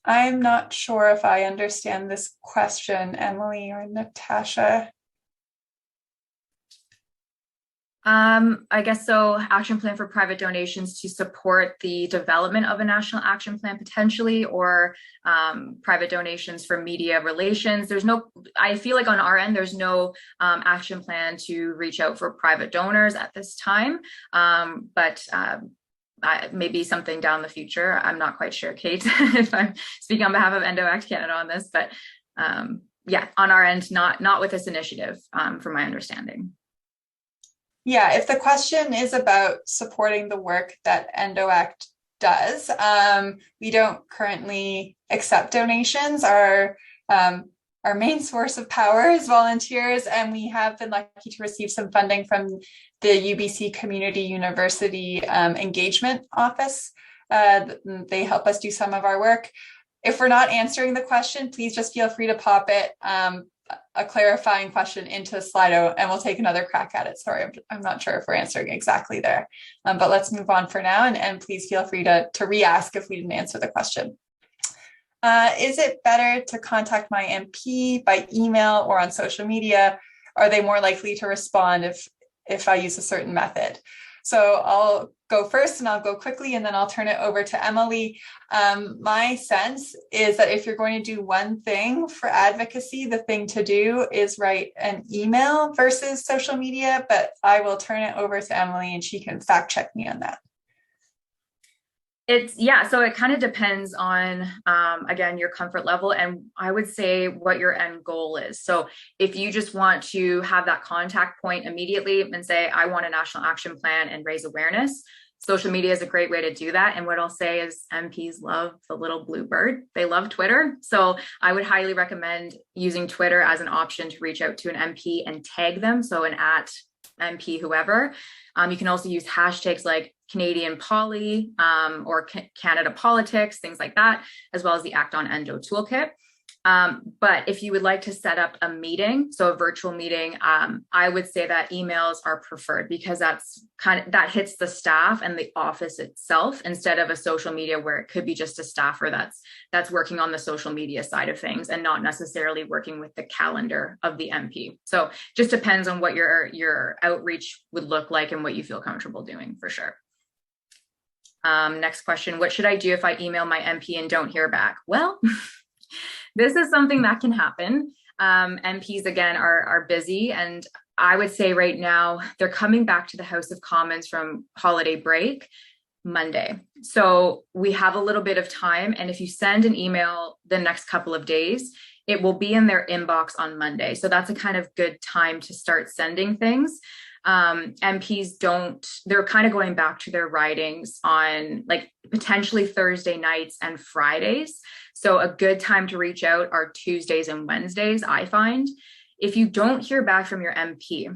I'm not sure if I understand this question, Emily or Natasha. I guess so. Action plan for private donations to support the development of a national action plan potentially, or private donations for media relations. I feel like on our end, there's no action plan to reach out for private donors at this time, but maybe something down the future. I'm not quite sure, Kate, if I'm speaking on behalf of EndoAct Canada on this, but yeah, on our end, not with this initiative, from my understanding. Yeah, if the question is about supporting the work that EndoAct does, we don't currently accept donations. Our main source of power is volunteers, and we have been lucky to receive some funding from the UBC Community University Engagement Office. They help us do some of our work. If we're not answering the question, please just feel free to pop it, a clarifying question into Slido, and we'll take another crack at it. Sorry, I'm not sure if we're answering exactly there, but let's move on for now, and please feel free to re-ask if we didn't answer the question. Is it better to contact my MP by email or on social media? Are they more likely to respond if I use a certain method? So I'll go first and I'll go quickly, and then I'll turn it over to Emily. My sense is that if you're going to do one thing for advocacy, the thing to do is write an email versus social media, but I will turn it over to Emily and she can fact check me on that. So it kind of depends on, again, your comfort level, and I would say what your end goal is. So if you just want to have that contact point immediately and say, I want a national action plan and raise awareness, Social media is a great way to do that. And what I'll say is MPs love the little blue bird. They love Twitter. So I would highly recommend using Twitter as an option to reach out to an MP and tag them. So an @MP whoever. You can also use hashtags like Canadian Poly or Canada Politics, things like that, as well as the ACTONENDO Toolkit. But if you would like to set up a meeting, so a virtual meeting, I would say that emails are preferred because that hits the staff and the office itself instead of a social media where it could be just a staffer that's working on the social media side of things and not necessarily working with the calendar of the MP. So just depends on what your outreach would look like and what you feel comfortable doing for sure. Next question, what should I do if I email my MP and don't hear back? Well, this is something that can happen. MPs, again, are busy. And I would say right now, they're coming back to the House of Commons from holiday break Monday. So we have a little bit of time. And if you send an email the next couple of days, it will be in their inbox on Monday. So that's a kind of good time to start sending things. MPs they're kind of going back to their ridings on like potentially Thursday nights and Fridays. So a good time to reach out are Tuesdays and Wednesdays, I find. If you don't hear back from your MP,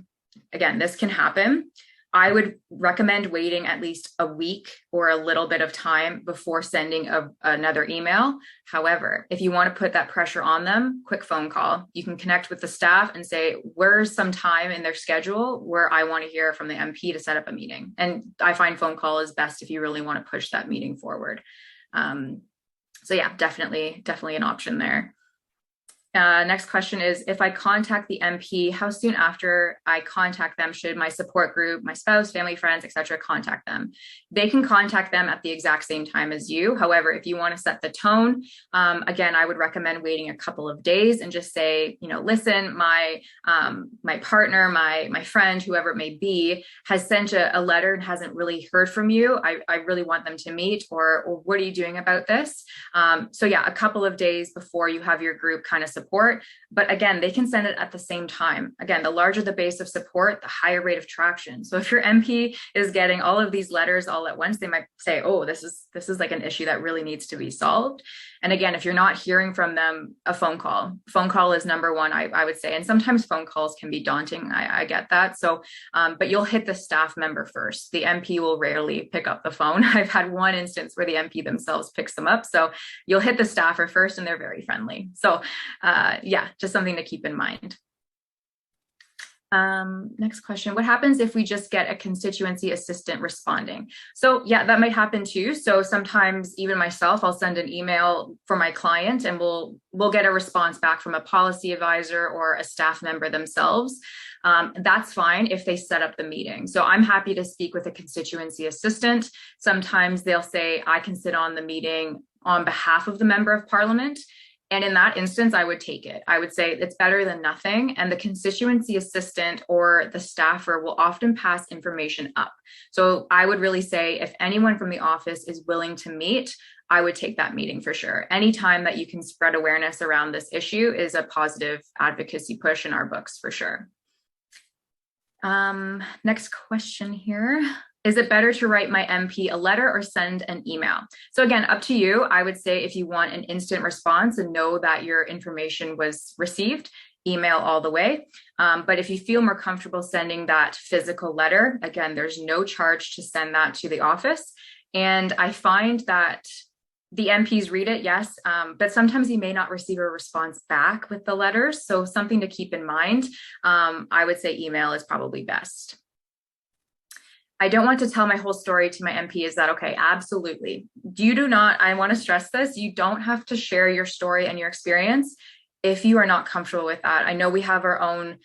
again, this can happen. I would recommend waiting at least a week or a little bit of time before sending another email. However, if you want to put that pressure on them, quick phone call. You can connect with the staff and say, where's some time in their schedule where I want to hear from the MP to set up a meeting? And I find phone call is best if you really want to push that meeting forward. So yeah, definitely an option there. Next question is, if I contact the MP, how soon after I contact them should my support group, my spouse, family, friends, etc., contact them? They can contact them at the exact same time as you. However, if you want to set the tone, again, I would recommend waiting a couple of days and just say, listen, my partner, my friend, whoever it may be, has sent a letter and hasn't really heard from you. I really want them to meet, or what are you doing about this? So yeah, a couple of days before you have your group kind of support. But again, they can send it at the same time. Again, the larger the base of support, the higher rate of traction. So if your MP is getting all of these letters all at once, they might say, oh, this is like an issue that really needs to be solved. And again, if you're not hearing from them, a phone call is number one, I would say. And sometimes phone calls can be daunting. I get that. So, but you'll hit the staff member first. The MP will rarely pick up the phone. I've had one instance where the MP themselves picks them up. So you'll hit the staffer first, and they're very friendly. So yeah, just something to keep in mind. Next question, what happens if we just get a constituency assistant responding? So yeah, that might happen too. So sometimes even myself, I'll send an email for my client and we'll get a response back from a policy advisor or a staff member themselves. That's fine if they set up the meeting. So I'm happy to speak with a constituency assistant. Sometimes they'll say, I can sit on the meeting on behalf of the member of parliament. And in that instance, I would take it. I would say it's better than nothing. And the constituency assistant or the staffer will often pass information up. So I would really say if anyone from the office is willing to meet, I would take that meeting for sure. Anytime that you can spread awareness around this issue is a positive advocacy push in our books for sure. Next question here. Is it better to write my MP a letter or send an email? So again, up to you. I would say if you want an instant response and know that your information was received, email all the way. But if you feel more comfortable sending that physical letter, again, there's no charge to send that to the office. And I find that the MPs read it, yes, but sometimes you may not receive a response back with the letters. So something to keep in mind. I would say email is probably best. I don't want to tell my whole story to my MP. Is that okay? Absolutely. You do not, I want to stress this, you don't have to share your story and your experience if you are not comfortable with that. I know we have our own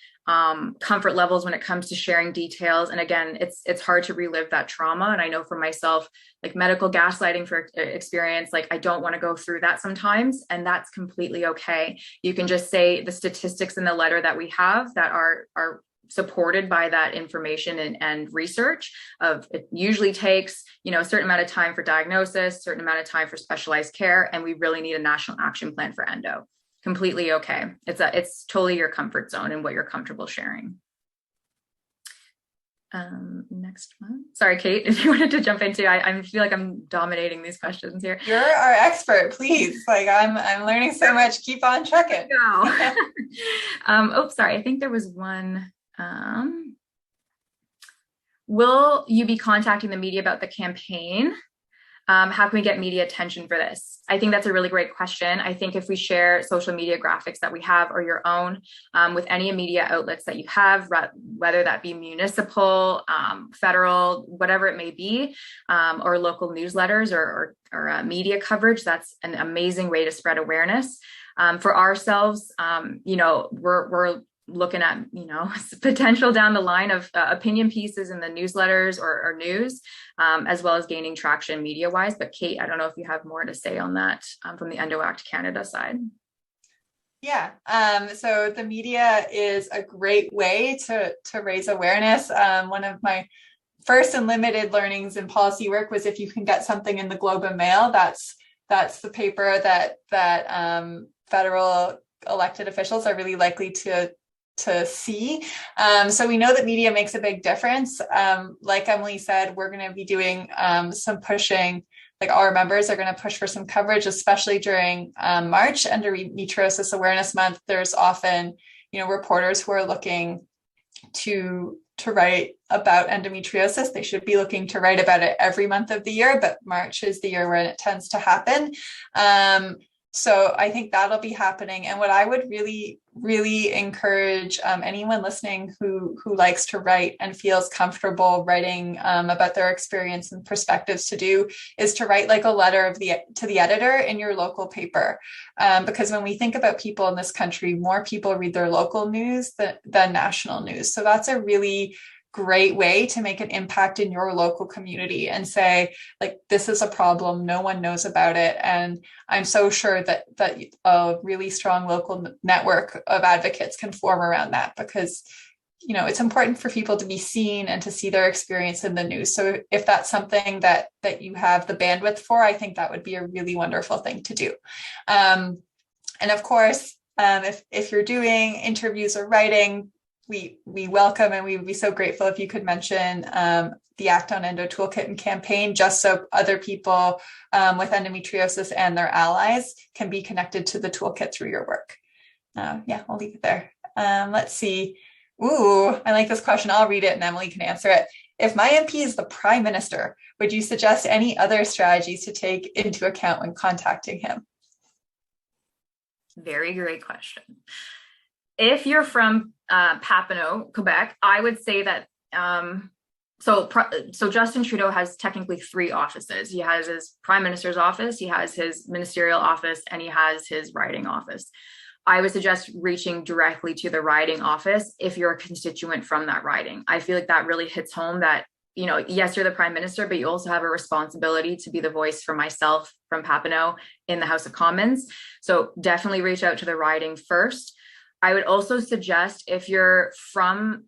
comfort levels when it comes to sharing details. And again, it's hard to relive that trauma. And I know for myself, like medical gaslighting for experience, like I don't want to go through that sometimes, and that's completely okay. You can just say the statistics in the letter that we have that are supported by that information and research of it usually takes, a certain amount of time for diagnosis, certain amount of time for specialized care. And we really need a national action plan for endo. Completely okay. It's totally your comfort zone and what you're comfortable sharing. Next one. Sorry, Kate, if you wanted to jump into, I feel like I'm dominating these questions here. You're our expert, please. Like I'm learning so much. Keep on trucking. Go. Sorry. I think there was one. Will you be contacting the media about the campaign? How can we get media attention for this? I think that's a really great question. I think if we share social media graphics that we have or your own with any media outlets that you have, whether that be municipal, federal, whatever it may be, or local newsletters or media coverage, that's an amazing way to spread awareness. For ourselves, we're looking at, potential down the line of opinion pieces in the newsletters or news, as well as gaining traction media wise. But Kate, I don't know if you have more to say on that from the EndoAct Canada side. Yeah. So the media is a great way to raise awareness. One of my first and limited learnings in policy work was if you can get something in the Globe and Mail, that's the paper that federal elected officials are really likely to see. So we know that media makes a big difference. Like Emily said, we're going to be doing some pushing, like our members are going to push for some coverage, especially during March, Endometriosis Awareness Month. There's often, reporters who are looking to write about endometriosis. They should be looking to write about it every month of the year, but March is the year when it tends to happen. So I think that'll be happening. And what I would really, really encourage anyone listening who likes to write and feels comfortable writing about their experience and perspectives to do is to write like a letter to the editor in your local paper. Because when we think about people in this country, more people read their local news than national news. So that's a really great way to make an impact in your local community and say, like, this is a problem, no one knows about it. And I'm so sure that a really strong local network of advocates can form around that, because it's important for people to be seen and to see their experience in the news. So if that's something that you have the bandwidth for, I think that would be a really wonderful thing to do. And of course, if you're doing interviews or writing, we welcome, and we would be so grateful if you could mention the ACTONENDO Toolkit and campaign, just so other people with endometriosis and their allies can be connected to the toolkit through your work. I'll leave it there. Let's see. Ooh, I like this question. I'll read it and Emily can answer it. If my MP is the Prime Minister, would you suggest any other strategies to take into account when contacting him? Very great question. If you're from Papineau, Quebec, I would say that so Justin Trudeau has technically 3 offices. He has his Prime Minister's office, he has his ministerial office, and he has his riding office. I would suggest reaching directly to the riding office if you're a constituent from that riding. I feel like that really hits home that, yes, you're the Prime Minister, but you also have a responsibility to be the voice for myself from Papineau in the House of Commons. So definitely reach out to the riding first. I would also suggest, if you're from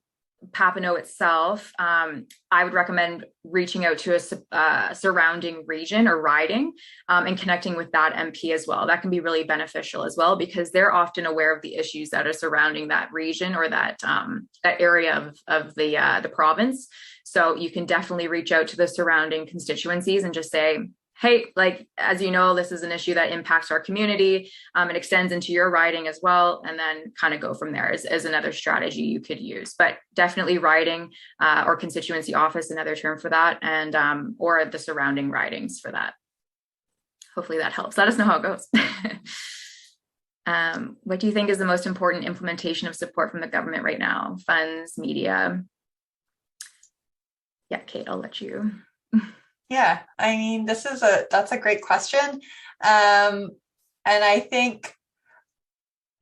Papineau itself, I would recommend reaching out to a surrounding region or riding and connecting with that MP as well. That can be really beneficial as well, because they're often aware of the issues that are surrounding that region or that area of the province. So you can definitely reach out to the surrounding constituencies and just say, hey, like, as you know, this is an issue that impacts our community. It extends into your riding as well, and then kind of go from there as another strategy you could use. But definitely riding or constituency office, another term for that, and or the surrounding ridings for that. Hopefully that helps. Let us know how it goes. What do you think is the most important implementation of support from the government right now? Funds, media? Yeah, Kate, I'll let you. Yeah, I mean, that's a great question. And I think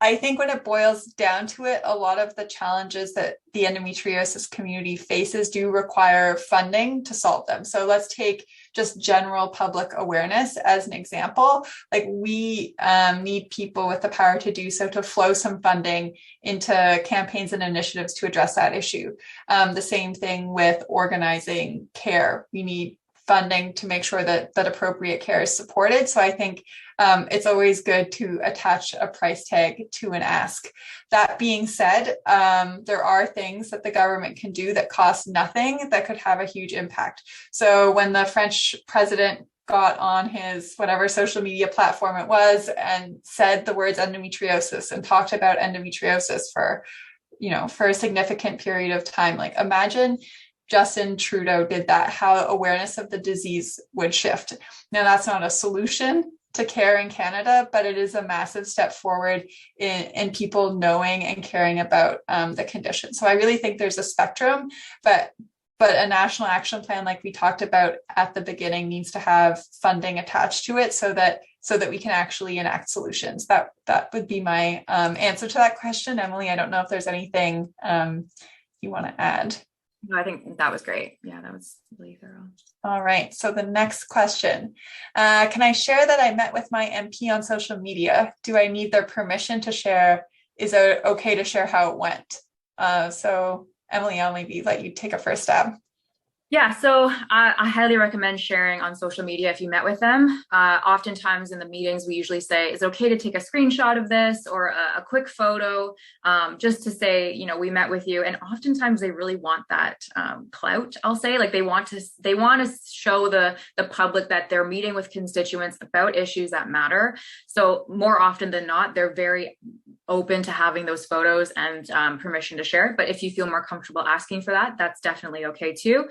when it boils down to it, a lot of the challenges that the endometriosis community faces do require funding to solve them. So let's take just general public awareness as an example. Like, we need people with the power to do so to flow some funding into campaigns and initiatives to address that issue. The same thing with organizing care. We need funding to make sure that appropriate care is supported. So I think it's always good to attach a price tag to an ask. That being said, there are things that the government can do that cost nothing that could have a huge impact. So when the French president got on his whatever social media platform it was and said the words endometriosis and talked about endometriosis for a significant period of time, like imagine Justin Trudeau did that, how awareness of the disease would shift. Now, that's not a solution to care in Canada, but it is a massive step forward in people knowing and caring about the condition. So I really think there's a spectrum, but a national action plan, like we talked about at the beginning, needs to have funding attached to it so that we can actually enact solutions. That would be my answer to that question. Emily, I don't know if there's anything you want to add. No, I think that was great. Yeah, that was really thorough. All right. So the next question, can I share that I met with my MP on social media? Do I need their permission to share? Is it okay to share how it went? So Emily, I'll maybe let you take a first stab. Yeah, so I highly recommend sharing on social media if you met with them. Oftentimes in the meetings, we usually say, it's okay to take a screenshot of this or a quick photo, just to say, we met with you. And oftentimes they really want that clout, I'll say, like they want to show the public that they're meeting with constituents about issues that matter. So more often than not, they're very open to having those photos and permission to share it. But if you feel more comfortable asking for that, that's definitely okay too.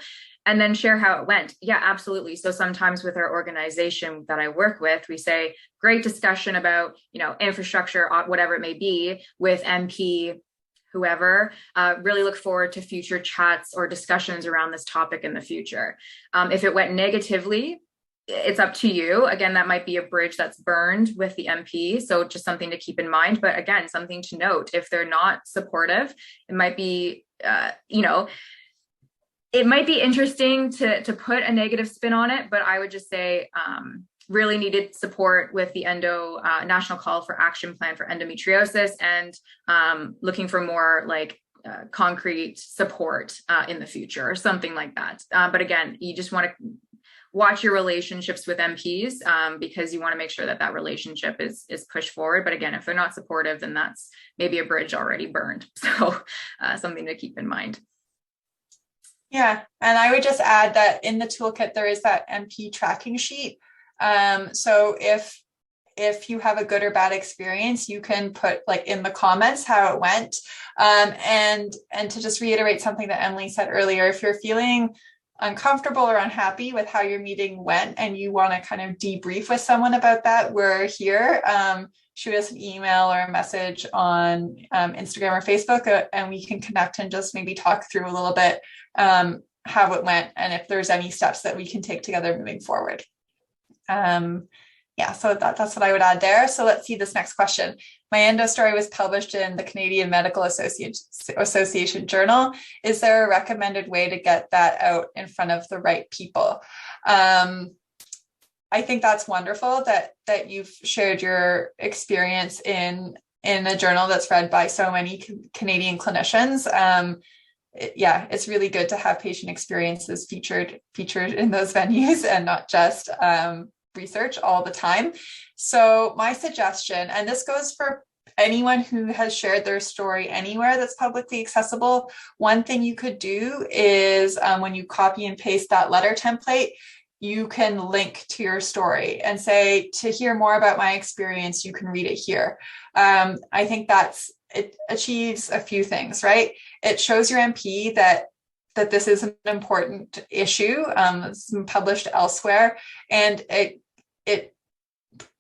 And then share how it went. Yeah, absolutely. So sometimes with our organization that I work with, we say, great discussion about, infrastructure, whatever it may be, with MP, whoever. Really look forward to future chats or discussions around this topic in the future. If it went negatively, it's up to you. Again, that might be a bridge that's burned with the MP. So just something to keep in mind. But again, something to note, if they're not supportive, it might be, it might be interesting to put a negative spin on it, but I would just say really needed support with the Endo National Call for Action Plan for Endometriosis and looking for more concrete support in the future or something like that. But again, you just want to watch your relationships with MPs because you want to make sure that relationship is pushed forward. But again, if they're not supportive, then that's maybe a bridge already burned. So something to keep in mind. Yeah, and I would just add that in the toolkit, there is that MP tracking sheet. So if you have a good or bad experience, you can put in the comments how it went. And to just reiterate something that Emily said earlier, if you're feeling uncomfortable or unhappy with how your meeting went and you want to kind of debrief with someone about that, we're here. Shoot us an email or a message on Instagram or Facebook, and we can connect and just maybe talk through a little bit how it went and if there's any steps that we can take together moving forward. So that's what I would add there. So let's see this next question. My endo story was published in the Canadian Medical Association Journal. Is there a recommended way to get that out in front of the right people? I think that's wonderful that you've shared your experience in a journal that's read by so many Canadian clinicians. It's really good to have patient experiences featured in those venues and not just research all the time. So my suggestion, and this goes for anyone who has shared their story anywhere that's publicly accessible, one thing you could do is when you copy and paste that letter template, you can link to your story and say, to hear more about my experience, you can read it here. I think it achieves a few things, right? It shows your MP that this is an important issue. It's been published elsewhere, and it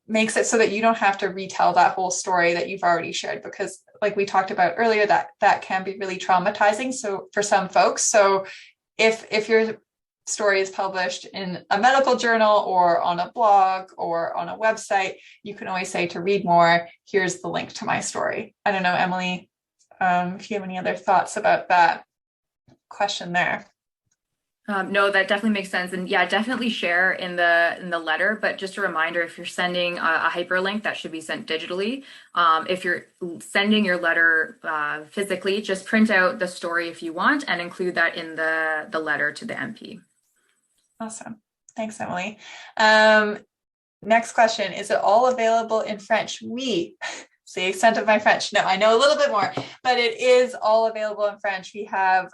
makes it so that you don't have to retell that whole story that you've already shared, because like we talked about earlier, that can be really traumatizing. So for some folks, so if your story is published in a medical journal or on a blog or on a website, you can always say, to read more, here's the link to my story. I don't know, Emily, if you have any other thoughts about that question there. No, that definitely makes sense. And yeah, definitely share in the letter, but just a reminder, if you're sending a hyperlink, that should be sent digitally. If you're sending your letter physically, just print out the story if you want and include that in the letter to the MP. Awesome. Thanks, Emily. Next question, is it all available in French? Oui. It's the extent of my French. No, I know a little bit more, but it is all available in French. We have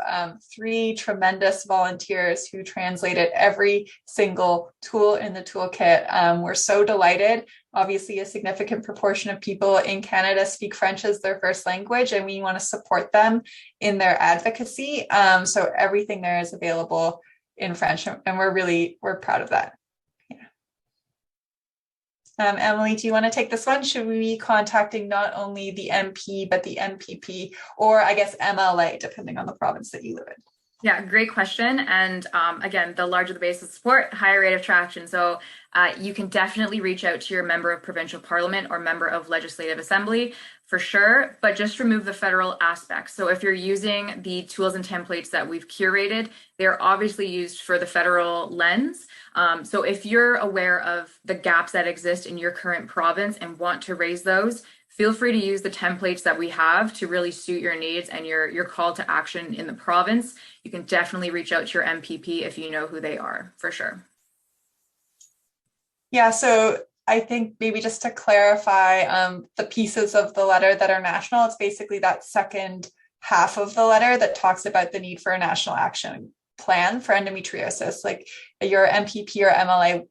3 tremendous volunteers who translated every single tool in the toolkit. We're so delighted. Obviously, a significant proportion of people in Canada speak French as their first language, and we want to support them in their advocacy. So everything there is available in French, and we're proud of that. Emily, do you want to take this one? Should we be contacting not only the MP, but the MPP, or I guess MLA, depending on the province that you live in? Yeah, great question. And again, the larger the base of support, higher rate of traction. So you can definitely reach out to your member of provincial parliament or member of legislative assembly for sure, but just remove the federal aspects. So if you're using the tools and templates that we've curated, they're obviously used for the federal lens. So if you're aware of the gaps that exist in your current province and want to raise those, feel free to use the templates that we have to really suit your needs and your call to action in the province. You can definitely reach out to your MPP if you know who they are, for sure. Yeah, so I think maybe just to clarify the pieces of the letter that are national, it's basically that second half of the letter that talks about the need for a national action plan for endometriosis. Like your MPP or MLA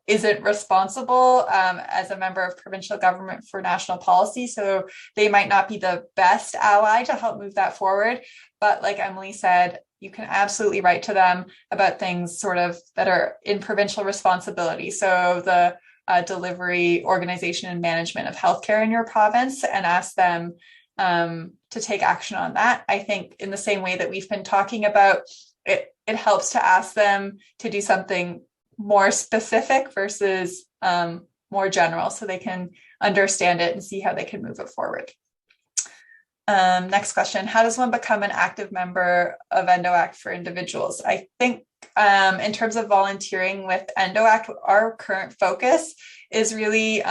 isn't responsible as a member of provincial government for national policy. So they might not be the best ally to help move that forward. But like Emily said, you can absolutely write to them about things sort of that are in provincial responsibility. So the delivery, organization, and management of healthcare in your province, and ask them to take action on that. I think in the same way that we've been talking about, it helps to ask them to do something more specific versus more general, so they can understand it and see how they can move it forward. Next question, how does one become an active member of EndoAct for individuals? I think in terms of volunteering with EndoAct, our current focus is really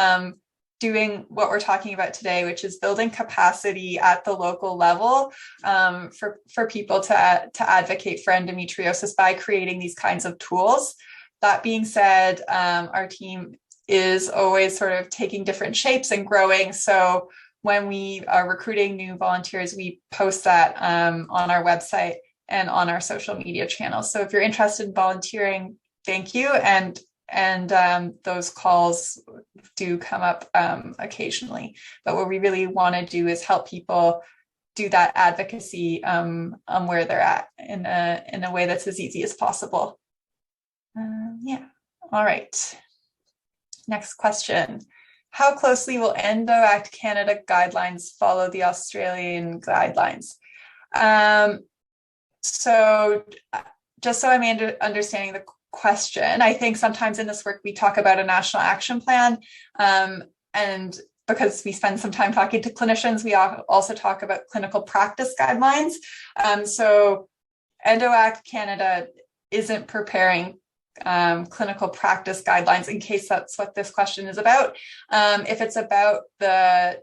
doing what we're talking about today, which is building capacity at the local level for people to advocate for endometriosis by creating these kinds of tools. That being said, our team is always sort of taking different shapes and growing. So when we are recruiting new volunteers, we post that on our website and on our social media channels. So if you're interested in volunteering, thank you. And those calls do come up occasionally. But what we really want to do is help people do that advocacy on where they're at in a way that's as easy as possible. Yeah. All right. Next question. How closely will EndoAct Canada guidelines follow the Australian guidelines? So just so I'm understanding the question, I think sometimes in this work we talk about a national action plan, and because we spend some time talking to clinicians, we also talk about clinical practice guidelines. So EndoAct Canada isn't preparing clinical practice guidelines, in case that's what this question is about. If it's about the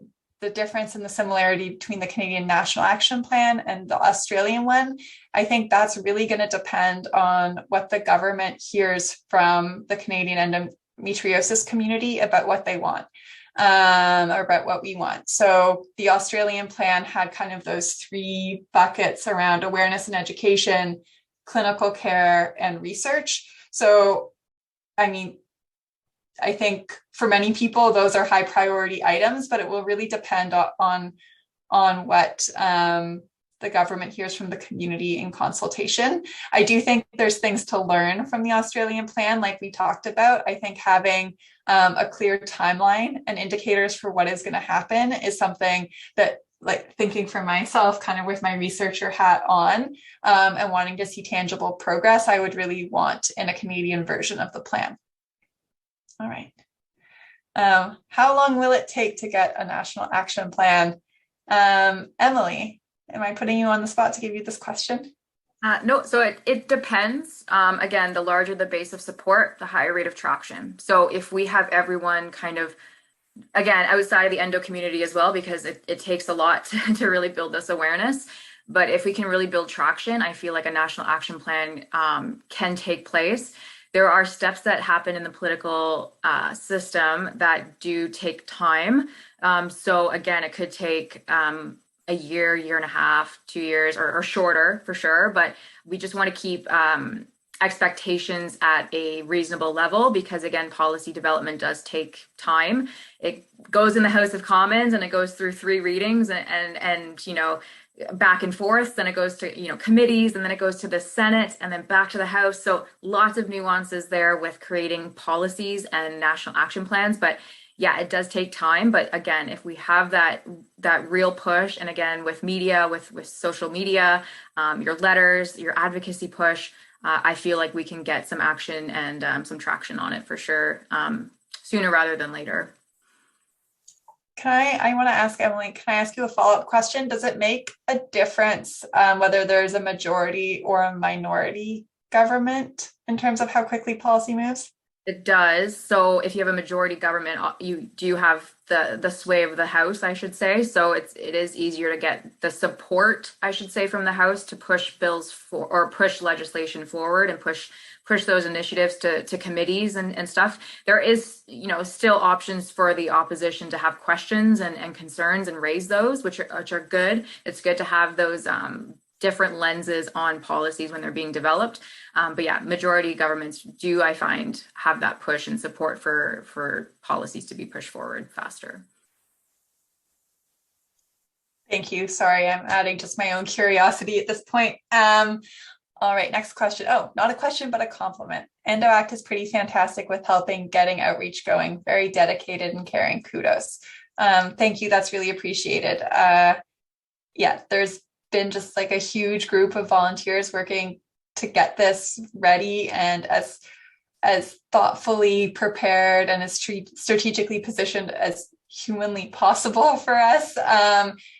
difference and the similarity between the Canadian National Action Plan and the Australian one, I think that's really going to depend on what the government hears from the Canadian endometriosis community about what they want, or about what we want. So the Australian plan had kind of those 3 buckets around awareness and education, clinical care, and research. So, I mean, I think for many people, those are high priority items, but it will really depend on what the government hears from the community in consultation. I do think there's things to learn from the Australian plan, like we talked about. I think having a clear timeline and indicators for what is going to happen is something that, like, thinking for myself, kind of with my researcher hat on, and wanting to see tangible progress, I would really want in a Canadian version of the plan. All right. How long will it take to get a national action plan? Emily, am I putting you on the spot to give you this question? No, so it depends. Again, the larger the base of support, the higher rate of traction. So if we have everyone kind of, again, outside of the endo community as well, because it takes a lot to really build this awareness. But if we can really build traction, I feel like a national action plan can take place. there are steps that happen in the political system that do take time. So again, it could take a year and a half, 2 years, or shorter for sure. But we just want to keep expectations at a reasonable level, because again, policy development does take time. It goes in the House of Commons and it goes through 3 readings and back and forth, then it goes to committees, and then it goes to the Senate, and then back to the House. So lots of nuances there with creating policies and national action plans. But yeah, it does take time. But again, if we have that real push, and again with media, with social media, your letters, your advocacy push, I feel like we can get some action and some traction on it for sure, sooner rather than later. I want to ask Emily, can I ask you a follow-up question? Does it make a difference whether there's a majority or a minority government in terms of how quickly policy moves? It does. So if you have a majority government, you do have the sway of the House, I should say. So it is easier to get the support, I should say, from the House to push bills or push legislation forward and push those initiatives to committees and stuff. There is, still options for the opposition to have questions and concerns and raise those, which are good. It's good to have those different lenses on policies when they're being developed. But yeah, majority governments do, I find, have that push and support for policies to be pushed forward faster. Thank you. Sorry, I'm adding just my own curiosity at this point. All right, next question. Oh, not a question, but a compliment. EndoAct is pretty fantastic with getting outreach going. Very dedicated and caring. Kudos. Thank you. That's really appreciated. Yeah, there's been just like a huge group of volunteers working to get this ready and as thoughtfully prepared and as strategically positioned as humanly possible for us.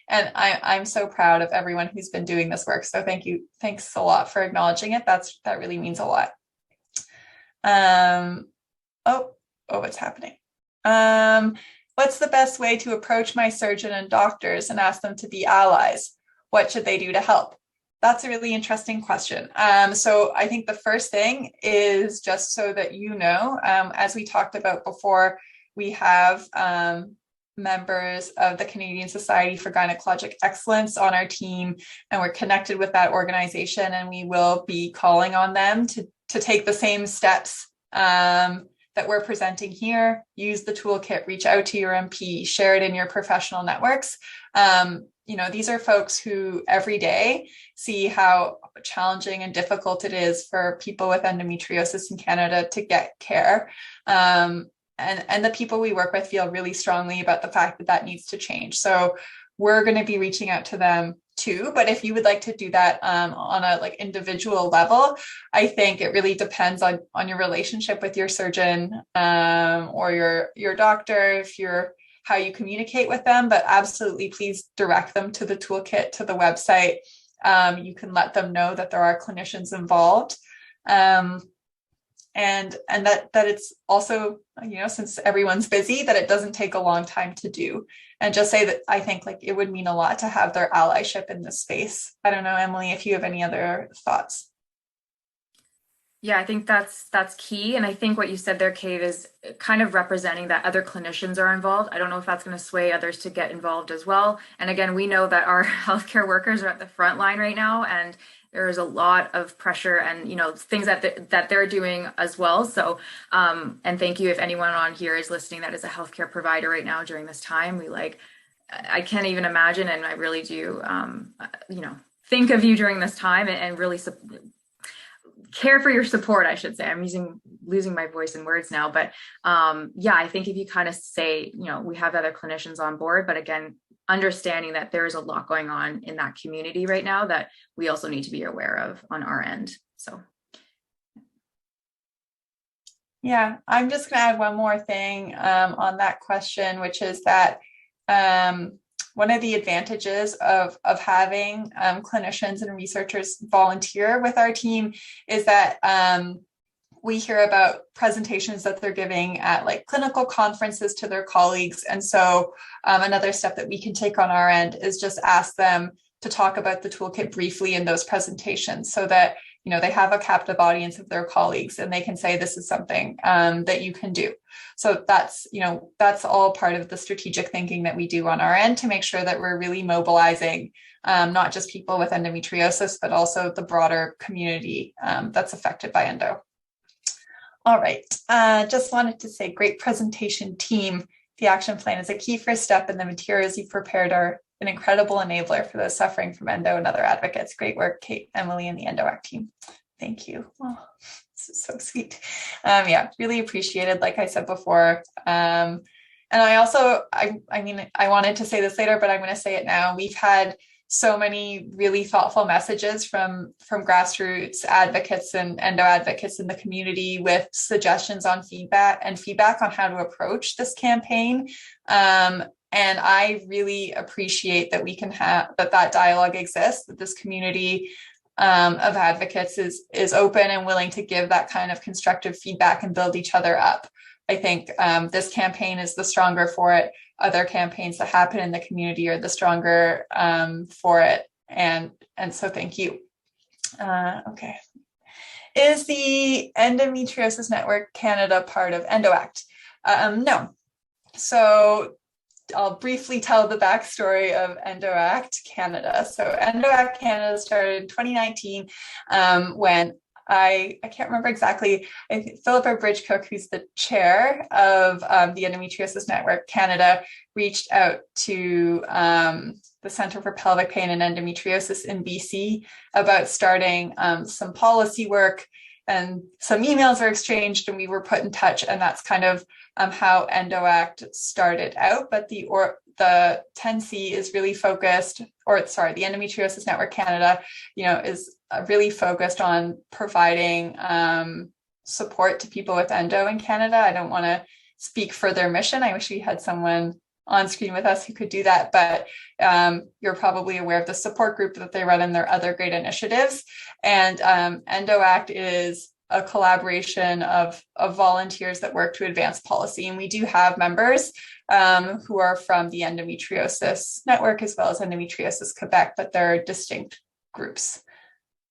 And I'm so proud of everyone who's been doing this work. So thank you. Thanks a lot for acknowledging it. That really means a lot. What's happening? What's the best way to approach my surgeon and doctors and ask them to be allies? What should they do to help? That's a really interesting question. So I think the first thing is just so that as we talked about before, we have members of the Canadian Society for Gynecologic Excellence on our team, and we're connected with that organization, and we will be calling on them to take the same steps that we're presenting here. Use the toolkit, reach out to your MP, share it in your professional networks. These are folks who every day see how challenging and difficult it is for people with endometriosis in Canada to get care. And the people we work with feel really strongly about the fact that needs to change. So we're going to be reaching out to them too. But if you would like to do that on a individual level, I think it really depends on your relationship with your surgeon or your doctor, how you communicate with them. But absolutely, please direct them to the toolkit, to the website. You can let them know that there are clinicians involved. And that it's also, since everyone's busy, that it doesn't take a long time to do. And just say that I think it would mean a lot to have their allyship in this space. I don't know, Emily, if you have any other thoughts. Yeah, I think that's key. And I think what you said there, Kate, is kind of representing that other clinicians are involved. I don't know if that's going to sway others to get involved as well. And again, we know that our healthcare workers are at the front line right now, and there is a lot of pressure and, things that they're doing as well. So, and thank you if anyone on here is listening that is a healthcare provider right now during this time. I can't even imagine, and I really do, think of you during this time and really care for your support, I should say. I'm losing my voice and words now, but I think if you kind of say, we have other clinicians on board, but again, understanding that there's a lot going on in that community right now that we also need to be aware of on our end. So. Yeah, I'm just going to add one more thing on that question, which is that one of the advantages of having clinicians and researchers volunteer with our team is that we hear about presentations that they're giving at clinical conferences to their colleagues. And so another step that we can take on our end is just ask them to talk about the toolkit briefly in those presentations so that, they have a captive audience of their colleagues, and they can say, this is something that you can do. So that's all part of the strategic thinking that we do on our end to make sure that we're really mobilizing not just people with endometriosis, but also the broader community that's affected by endo. All right, just wanted to say, great presentation, team. The action plan is a key first step, and the materials you've prepared are an incredible enabler for those suffering from endo and other advocates. Great work, Kate, Emily, and the EndoAct team. Thank you. Oh, this is so sweet. Yeah, really appreciated, like I said before. And I also, I mean, I wanted to say this later, but I'm going to say it now. We've had so many really thoughtful messages from grassroots advocates and endo advocates in the community with suggestions on feedback on how to approach this campaign. And I really appreciate that we can have that dialogue exists, that this community of advocates is open and willing to give that kind of constructive feedback and build each other up. I think this campaign is the stronger for it. Other campaigns that happen in the community are the stronger for it. And so thank you. Okay. Is the Endometriosis Network Canada part of EndoAct? No. So I'll briefly tell the backstory of EndoAct Canada. So EndoAct Canada started in 2019 when I can't remember exactly. I think Philippa Bridgecook, who's the chair of the Endometriosis Network Canada, reached out to the Centre for Pelvic Pain and Endometriosis in BC about starting some policy work, and some emails were exchanged and we were put in touch, and that's kind of how EndoAct started out. But the 10C is really focused, the Endometriosis Network Canada, is really focused on providing support to people with endo in Canada. I don't want to speak for their mission. I wish we had someone on screen with us who could do that, but you're probably aware of the support group that they run and their other great initiatives. And EndoAct is a collaboration of volunteers that work to advance policy. And we do have members who are from the Endometriosis Network as well as Endometriosis Quebec, but they're distinct groups.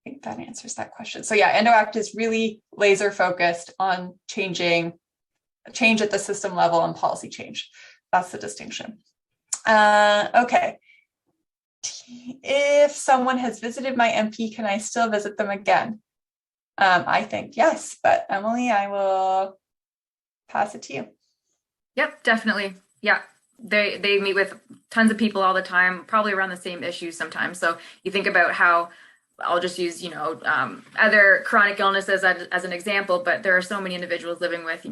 I think that answers that question. So yeah, EndoAct is really laser focused on change at the system level and policy change. That's the distinction. Okay. If someone has visited my MP, can I still visit them again? I think yes, but Emily, I will pass it to you. Yep, definitely. Yeah, they meet with tons of people all the time, probably around the same issues sometimes. So you think about how, I'll just use, other chronic illnesses as an example, but there are so many individuals living with,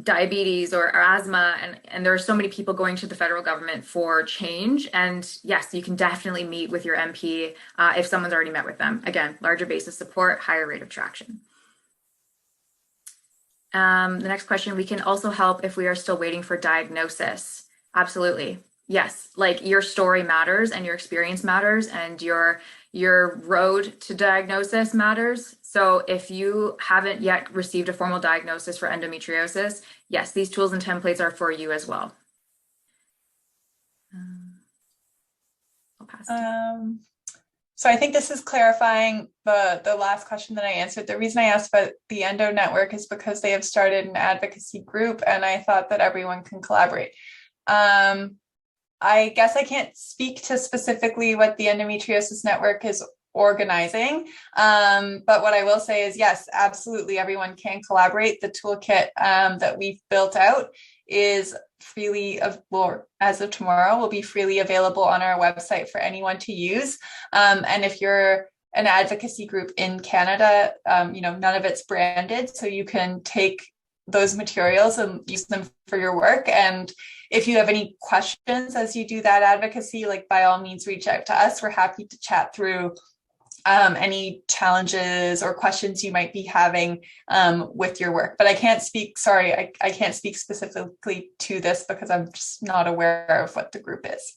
diabetes or asthma, and there are so many people going to the federal government for change. And yes, you can definitely meet with your MP if someone's already met with them. Again, larger base of support, higher rate of traction. The next question, we can also help if we are still waiting for diagnosis. Absolutely. Yes, like your story matters and your experience matters and your road to diagnosis matters. So if you haven't yet received a formal diagnosis for endometriosis, yes, these tools and templates are for you as well. I'll pass it. So I think this is clarifying the last question that I answered. The reason I asked about the Endo Network is because they have started an advocacy group, and I thought that everyone can collaborate. I guess I can't speak to specifically what the Endometriosis Network is organizing, but what I will say is, yes, absolutely, everyone can collaborate. The toolkit that we've built out is freely, as of tomorrow, will be freely available on our website for anyone to use. And if you're an advocacy group in Canada, none of it's branded, so you can take those materials and use them for your work. And if you have any questions as you do that advocacy, by all means, reach out to us. We're happy to chat through any challenges or questions you might be having with your work. But I can't speak, I can't speak specifically to this because I'm just not aware of what the group is.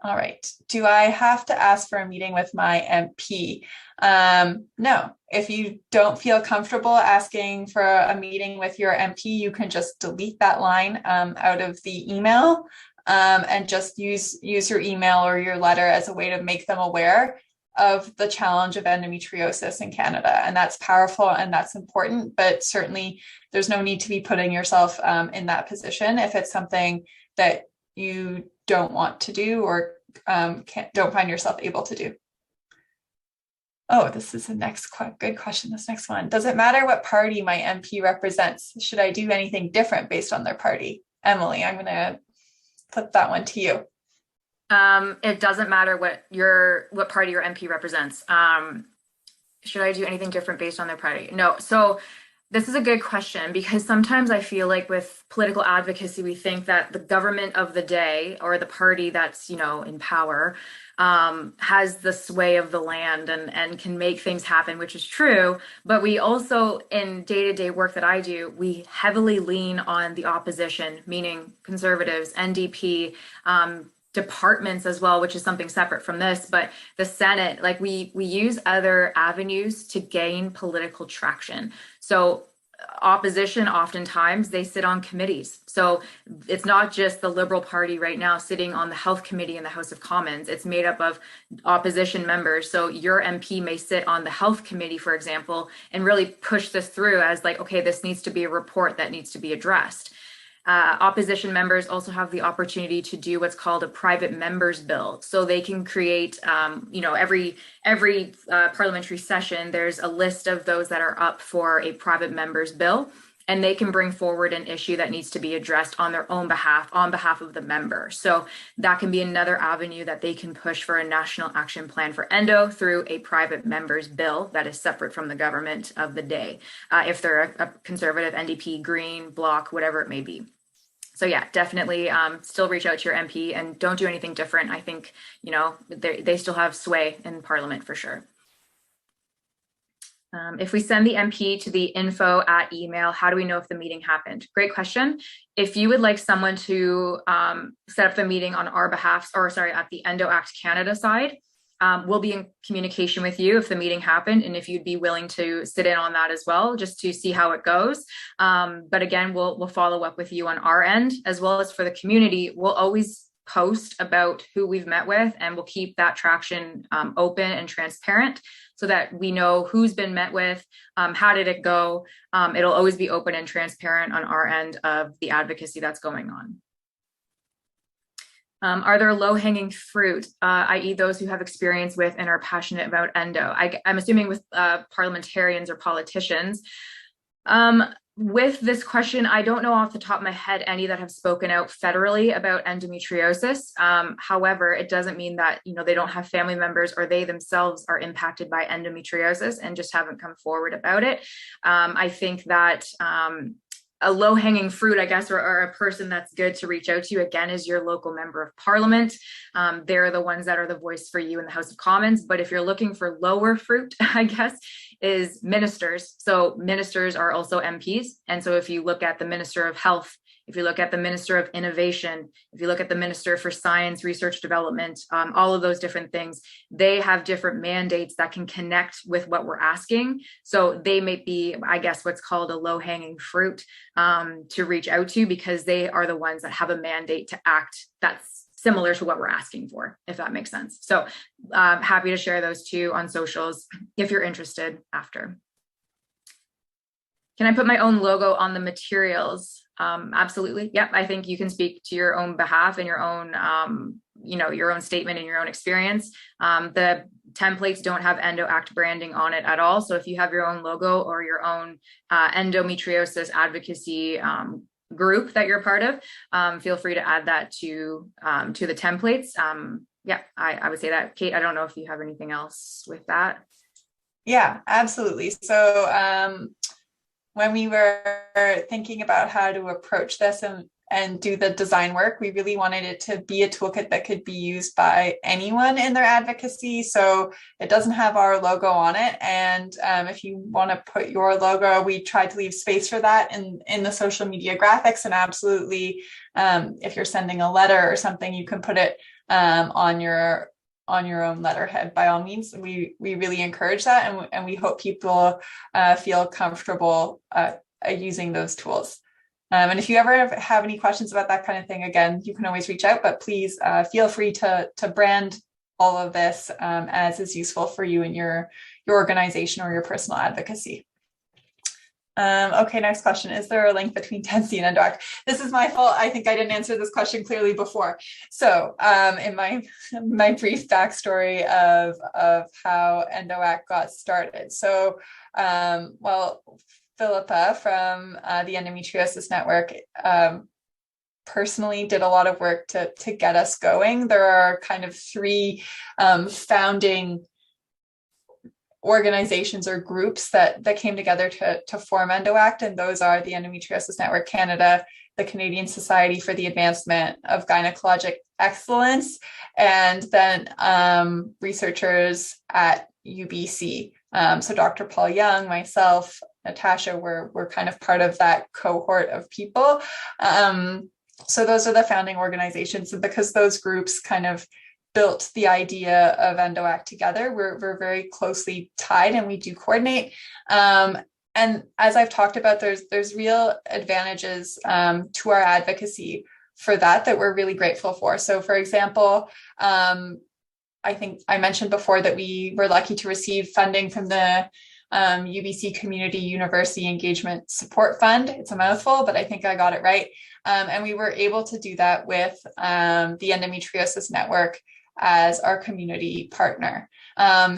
All right. Do I have to ask for a meeting with my MP? No. If you don't feel comfortable asking for a meeting with your MP, you can just delete that line out of the email and just use your email or your letter as a way to make them aware of the challenge of endometriosis in Canada. And that's powerful and that's important, but certainly there's no need to be putting yourself in that position if it's something that you don't want to do or don't find yourself able to do. Oh, this is the next good question. This next one. Does it matter what party my MP represents? Should I do anything different based on their party? Emily, I'm going to put that one to you. It doesn't matter what party your MP represents. Should I do anything different based on their party? No. So this is a good question, because sometimes I feel like with political advocacy, we think that the government of the day or the party that's, in power has the sway of the land and can make things happen, which is true. But we also, in day-to-day work that I do, we heavily lean on the opposition, meaning Conservatives, NDP, departments as well, which is something separate from this, but the Senate, like we use other avenues to gain political traction. So opposition, oftentimes they sit on committees. So it's not just the Liberal Party right now sitting on the Health Committee in the House of Commons. It's made up of opposition members. So your MP may sit on the Health Committee, for example, and really push this through as like, okay, this needs to be a report that needs to be addressed. Opposition members also have the opportunity to do what's called a private members bill. So they can create, every parliamentary session, there's a list of those that are up for a private members bill, and they can bring forward an issue that needs to be addressed on their own behalf, on behalf of the member. So that can be another avenue that they can push for a national action plan for endo through a private members bill that is separate from the government of the day, if they're a Conservative, NDP, Green, Bloc, whatever it may be. So yeah, definitely still reach out to your MP and don't do anything different. I think, they still have sway in Parliament for sure. If we send the MP to the info@email, how do we know if the meeting happened? Great question. If you would like someone to set up the meeting on our behalf, at the EndoAct Canada side, we'll be in communication with you if the meeting happened and if you'd be willing to sit in on that as well, just to see how it goes. But again, we'll follow up with you on our end, as well as for the community. We'll always post about who we've met with, and we'll keep that traction open and transparent so that we know who's been met with, how did it go. It'll always be open and transparent on our end of the advocacy that's going on. Are there low-hanging fruit, i.e. those who have experience with and are passionate about endo? I'm assuming with parliamentarians or politicians. With this question, I don't know off the top of my head any that have spoken out federally about endometriosis. However, it doesn't mean that they don't have family members or they themselves are impacted by endometriosis and just haven't come forward about it. I think that a low-hanging fruit, I guess, or a person that's good to reach out to, again, is your local member of parliament. They're the ones that are the voice for you in the House of Commons. But if you're looking for lower fruit, I guess, is ministers. So ministers are also MPs. And so if you look at the Minister of Health, if you look at the Minister of Innovation, if you look at the Minister for Science, Research, Development, all of those different things, they have different mandates that can connect with what we're asking. So they may be, I guess, what's called a low-hanging fruit to reach out to, because they are the ones that have a mandate to act that's similar to what we're asking for, if that makes sense. So happy to share those two on socials if you're interested after. Can I put my own logo on the materials? Absolutely. Yep. I think you can speak to your own behalf and your own, your own statement and your own experience. The templates don't have EndoAct branding on it at all. So if you have your own logo or your own endometriosis advocacy group that you're part of, feel free to add that to the templates. Yeah, I would say that. Kate, I don't know if you have anything else with that. Yeah, absolutely. So when we were thinking about how to approach this and do the design work, we really wanted it to be a toolkit that could be used by anyone in their advocacy. So it doesn't have our logo on it. And if you want to put your logo, we tried to leave space for that in the social media graphics. And absolutely, if you're sending a letter or something, you can put it on your own letterhead. By all means, we really encourage that, and we hope people feel comfortable using those tools. And if you ever have any questions about that kind of thing, again, you can always reach out, but please feel free to brand all of this as is useful for you and your organization or your personal advocacy. Okay, next question. Is there a link between 10C and EndoAct? This is my fault. I think I didn't answer this question clearly before. So in my brief backstory of how EndoAct got started. So, well, Philippa from the Endometriosis Network personally did a lot of work to get us going. There are kind of three founding organizations or groups that came together to form EndoAct, and those are the Endometriosis Network Canada, the Canadian Society for the Advancement of Gynecologic Excellence, and then researchers at UBC. So Dr. Paul Young, myself, Natasha, we're kind of part of that cohort of people. So those are the founding organizations, and because those groups kind of built the idea of EndoAct together, we're very closely tied and we do coordinate. And as I've talked about, there's real advantages to our advocacy for that we're really grateful for. So for example, I think I mentioned before that we were lucky to receive funding from the UBC Community University Engagement Support Fund. It's a mouthful, but I think I got it right. And we were able to do that with the Endometriosis Network as our community partner.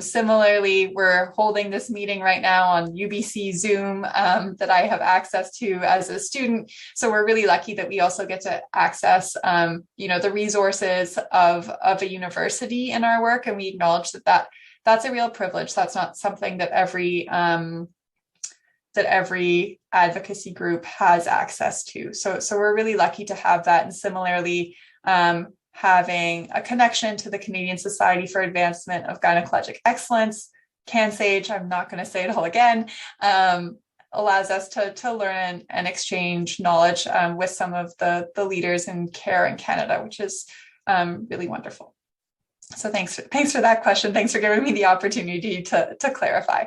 Similarly, we're holding this meeting right now on UBC Zoom that I have access to as a student. So we're really lucky that we also get to access, the resources of a university in our work. And we acknowledge that's a real privilege. That's not something that every advocacy group has access to. So we're really lucky to have that. And similarly, having a connection to the Canadian Society for Advancement of Gynecologic Excellence, CANSAGE, I'm not going to say it all again, allows us to learn and exchange knowledge with some of the leaders in care in Canada, which is really wonderful. So thanks for that question. Thanks for giving me the opportunity to clarify.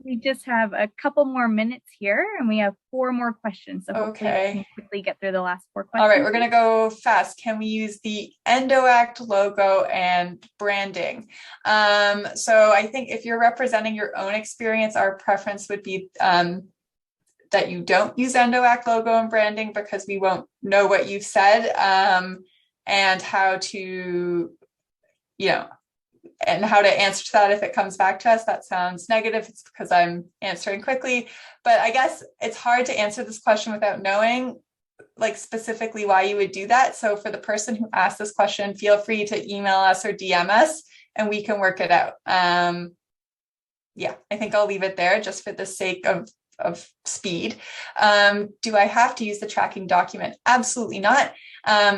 We just have a couple more minutes here and we have 4 more questions. So hopefully we can quickly get through the last 4 questions. All right, we're going to go fast. Can we use the EndoAct logo and branding? So I think if you're representing your own experience, our preference would be that you don't use EndoAct logo and branding because we won't know what you've said and how to, and how to answer to that if it comes back to us. That sounds negative. It's because I'm answering quickly, but I guess it's hard to answer this question without knowing specifically why you would do that. So for the person who asked this question, feel free to email us or DM us and we can work it out. I think I'll leave it there just for the sake of speed. Do I have to use the tracking document? Absolutely not.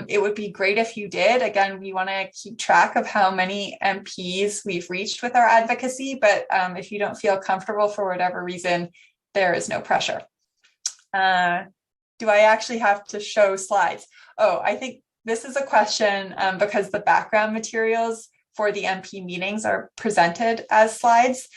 It would be great if you did. Again, we want to keep track of how many MPs we've reached with our advocacy, but if you don't feel comfortable for whatever reason, there is no pressure. Do I actually have to show slides? Oh, I think this is a question because the background materials for the MP meetings are presented as slides.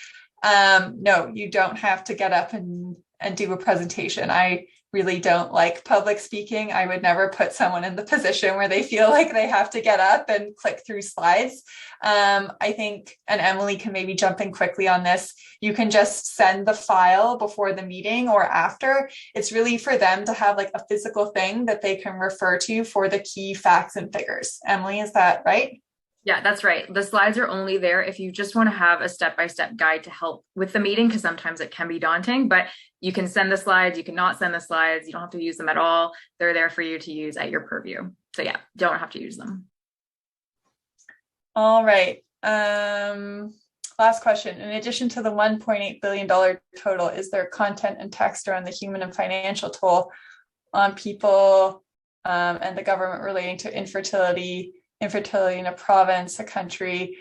No, you don't have to get up and do a presentation. I really don't like public speaking. I would never put someone in the position where they feel like they have to get up and click through slides. I think, and Emily can maybe jump in quickly on this, you can just send the file before the meeting or after. It's really for them to have a physical thing that they can refer to for the key facts and figures. Emily, is that right? Yeah, that's right. The slides are only there if you just want to have a step-by-step guide to help with the meeting, because sometimes it can be daunting, but you can send the slides, you can not send the slides, you don't have to use them at all. They're there for you to use at your purview. So yeah, don't have to use them. All right. Last question. In addition to the $1.8 billion total, is there content and text around the human and financial toll on people and the government relating to infertility in a province, a country?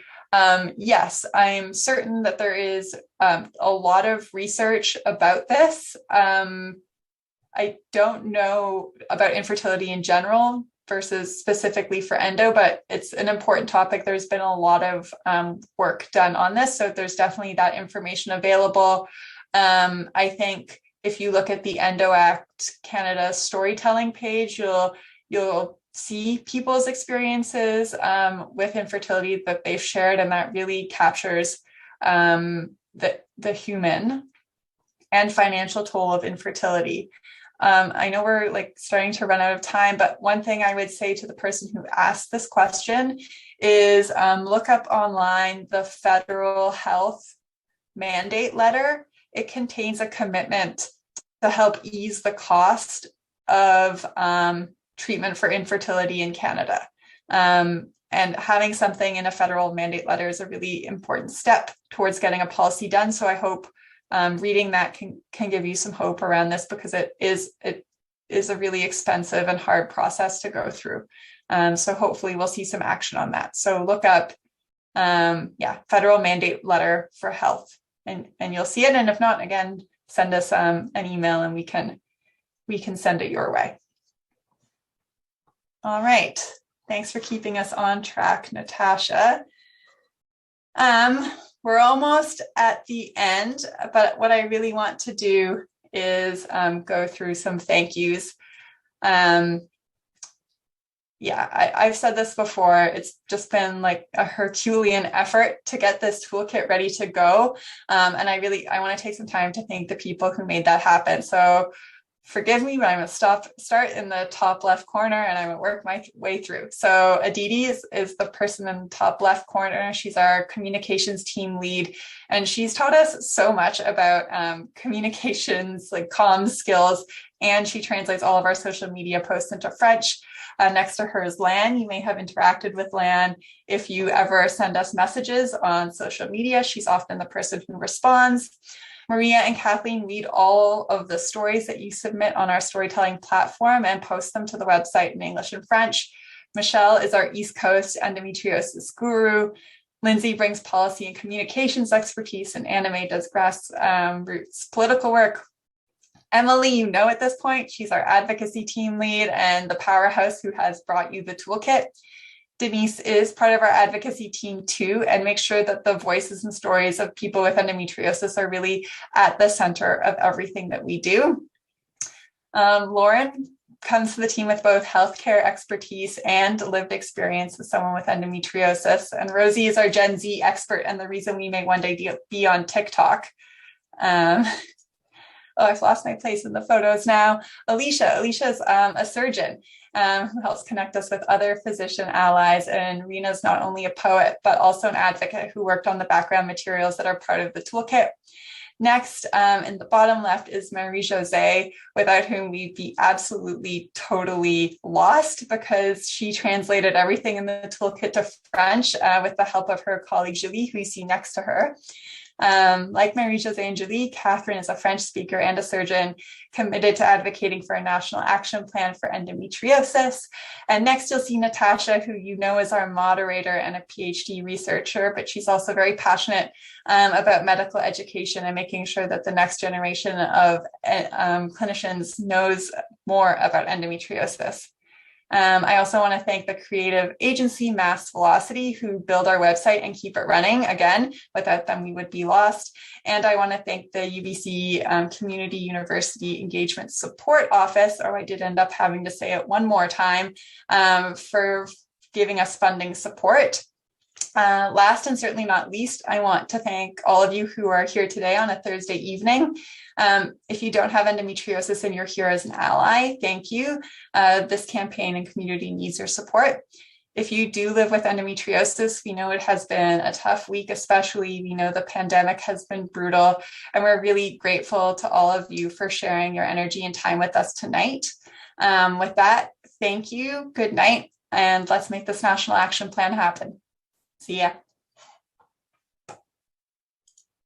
Yes, I'm certain that there is a lot of research about this. I don't know about infertility in general versus specifically for endo, but it's an important topic. There's been a lot of work done on this, so there's definitely that information available. I think if you look at the EndoAct Canada storytelling page, you'll see people's experiences with infertility that they've shared, and that really captures the human and financial toll of infertility. I know we're like starting to run out of time, but one thing I would say to the person who asked this question is look up online the federal health mandate letter. It contains a commitment to help ease the cost of treatment for infertility in Canada. And having something in a federal mandate letter is a really important step towards getting a policy done. So I hope reading that can give you some hope around this, because it is a really expensive and hard process to go through. So hopefully we'll see some action on that. So look up, federal mandate letter for health, and you'll see it. And if not, again, send us an email and we can send it your way. All right. Thanks for keeping us on track, Natasha. We're almost at the end, but what I really want to do is go through some thank yous. I've said this before. It's just been like a Herculean effort to get this toolkit ready to go. And I want to take some time to thank the people who made that happen. So forgive me, but I'm going to start in the top left corner and I'm going to work my way through. So Aditi is the person in the top left corner. She's our communications team lead, and she's taught us so much about communications, like comms skills, and she translates all of our social media posts into French. Next to her is Lan. You may have interacted with Lan. If you ever send us messages on social media, she's often the person who responds. Maria and Kathleen read all of the stories that you submit on our storytelling platform and post them to the website in English and French. Michelle is our East Coast endometriosis guru. Lindsay brings policy and communications expertise, and Anime does grassroots political work. Emily, you know at this point, she's our advocacy team lead and the powerhouse who has brought you the toolkit. Denise is part of our advocacy team too, and makes sure that the voices and stories of people with endometriosis are really at the center of everything that we do. Lauren comes to the team with both healthcare expertise and lived experience as someone with endometriosis. And Rosie is our Gen Z expert and the reason we may one day be on TikTok. I've lost my place in the photos now. Alicia's a surgeon who helps connect us with other physician allies. And Rena's not only a poet, but also an advocate who worked on the background materials that are part of the toolkit. Next, in the bottom left is Marie-Josée, without whom we'd be absolutely, totally lost, because she translated everything in the toolkit to French with the help of her colleague Julie, who you see next to her. Like Marie-Josée and Julie, Catherine is a French speaker and a surgeon committed to advocating for a national action plan for endometriosis. And next you'll see Natasha, who you know is our moderator and a PhD researcher, but she's also very passionate about medical education and making sure that the next generation of clinicians knows more about endometriosis. I also want to thank the creative agency Mass Velocity, who build our website and keep it running. Again, without them, we would be lost. And I want to thank the UBC Community University Engagement Support Office, or I did end up having to say it one more time, for giving us funding support. Last and certainly not least, I want to thank all of you who are here today on a Thursday evening. If you don't have endometriosis and you're here as an ally, thank you. This campaign and community needs your support. If you do live with endometriosis, we know it has been a tough week, especially we know the pandemic has been brutal, and we're really grateful to all of you for sharing your energy and time with us tonight. With that, thank you, good night, and let's make this national action plan happen. See ya.